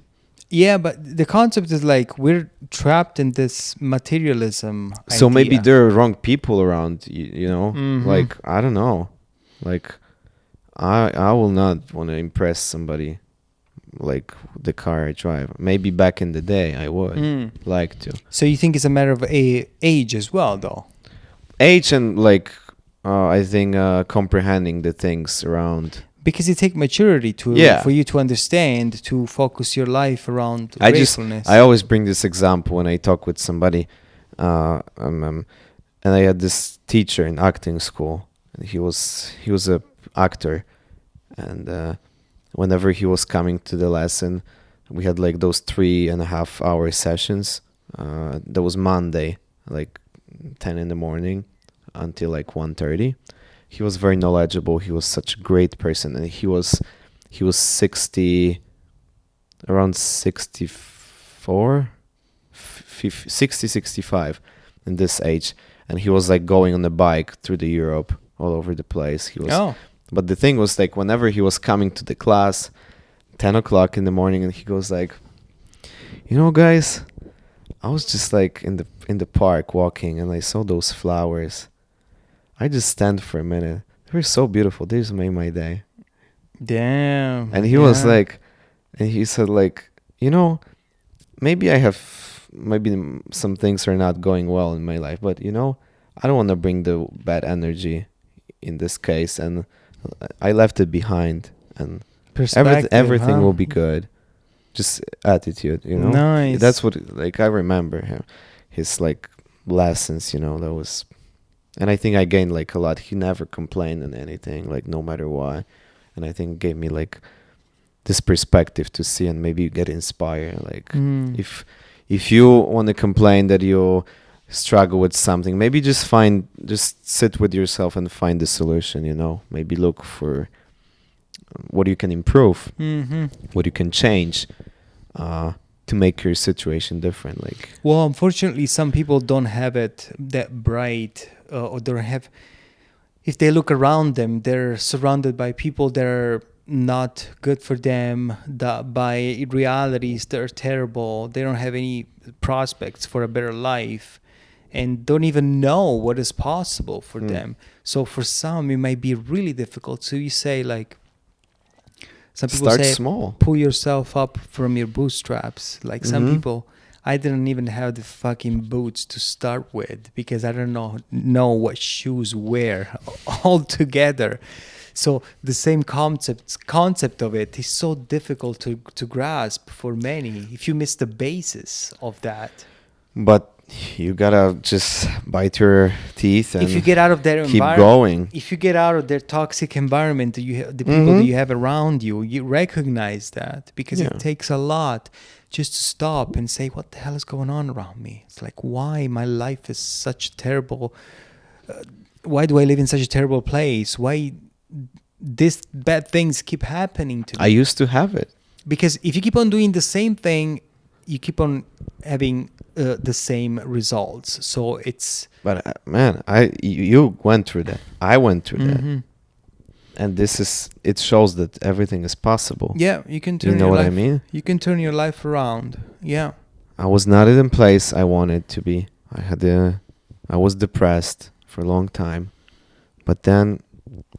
Yeah, but the concept is like we're trapped in this materialism. So idea. maybe there are wrong people around, like, I don't know. Like, I will not want to impress somebody like the car I drive. Maybe back in the day I would like to. So you think it's a matter of age as well, though? Age and like, I think comprehending the things around. Because it takes maturity for you to understand, to focus your life around gratefulness. I always bring this example when I talk with somebody, and I had this teacher in acting school. And he was a actor, and whenever he was coming to the lesson, we had like those 3.5 hour sessions. That was Monday, like 10 in the morning until like 1:30. He was very knowledgeable. He was such a great person, and he was 65 in this age, and he was like going on a bike through the Europe, all over the place. But the thing was, like, whenever he was coming to the class, 10 o'clock in the morning, and he goes like, guys, I was just like in the park walking, and I saw those flowers. I just stand for a minute. They were so beautiful. They just made my day. Damn. And he was like, and he said like, maybe some things are not going well in my life, but I don't want to bring the bad energy in this case, and I left it behind, and everything will be good. Just attitude, Nice. That's what, like, I remember him, his like lessons, that was. And I think I gained like a lot. He never complained on anything, like, no matter what. And I think it gave me like this perspective to see and maybe get inspired. Like, if you want to complain that you struggle with something, maybe just sit with yourself and find the solution, Maybe look for what you can improve, what you can change to make your situation different. Like, well, unfortunately, some people don't have it that bright. Or don't have, if they look around them, they're surrounded by people that are not good for them, that by realities they're terrible. They don't have any prospects for a better life and don't even know what is possible for them. So for some, it might be really difficult. So you say like, Some people Start say small. pull yourself up from your bootstraps. Like some Mhm. people, I didn't even have the fucking boots to start with because I don't know what shoes wear altogether. So the same concept of it is so difficult to grasp for many if you miss the basis of that. But you gotta just bite your teeth and If you get out of their keep environment, going. if you get out of their toxic environment, the people that you have around you, you recognize that because Yeah. it takes a lot just to stop and say, what the hell is going on around me? It's like, why my life is such terrible. Why do I live in such a terrible place? Why these bad things keep happening to me? I used to have it. Because if you keep on doing the same thing, you keep on having the same results. So it's... But man, you went through that. I went through that. Mhm. And it shows that everything is possible. Yeah, you can turn You know your what I life, mean? You can turn your life around. Yeah. I was not in the place I wanted to be. I was depressed for a long time. But then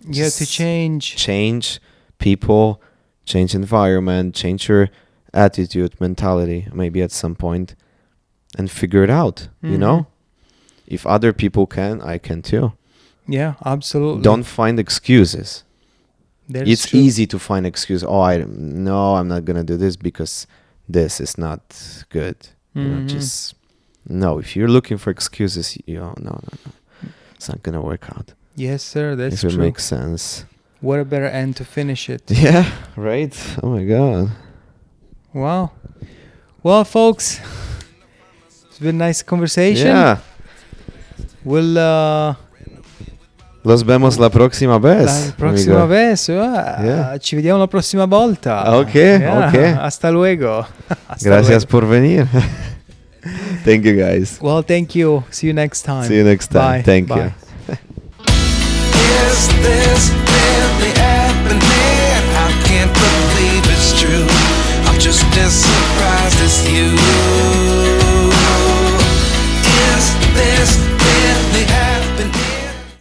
You have to change people, change environment, change your attitude, mentality, maybe at some point, and figure it out, you know? If other people can, I can too. Yeah, absolutely. Don't find excuses. That is It's true. easy to find excuses. Oh, I'm not going to do this because this is not good. You know, just, no, if you're looking for excuses, no. It's not going to work out. Yes, sir. That's If it true. makes sense. What a better end to finish it. Yeah, right? Oh my God. Wow. Well, folks, it's been a nice conversation. Yeah. We'll... Los vemos la próxima vez. La prossima amigo. vez. Yeah. Ci vediamo la prossima volta. Ok, Yeah. ok. Hasta luego. Hasta Gracias luego. por venir. Thank you, guys. Well, thank you. See you next time. See you next time. Bye. Thank Bye. you. Is this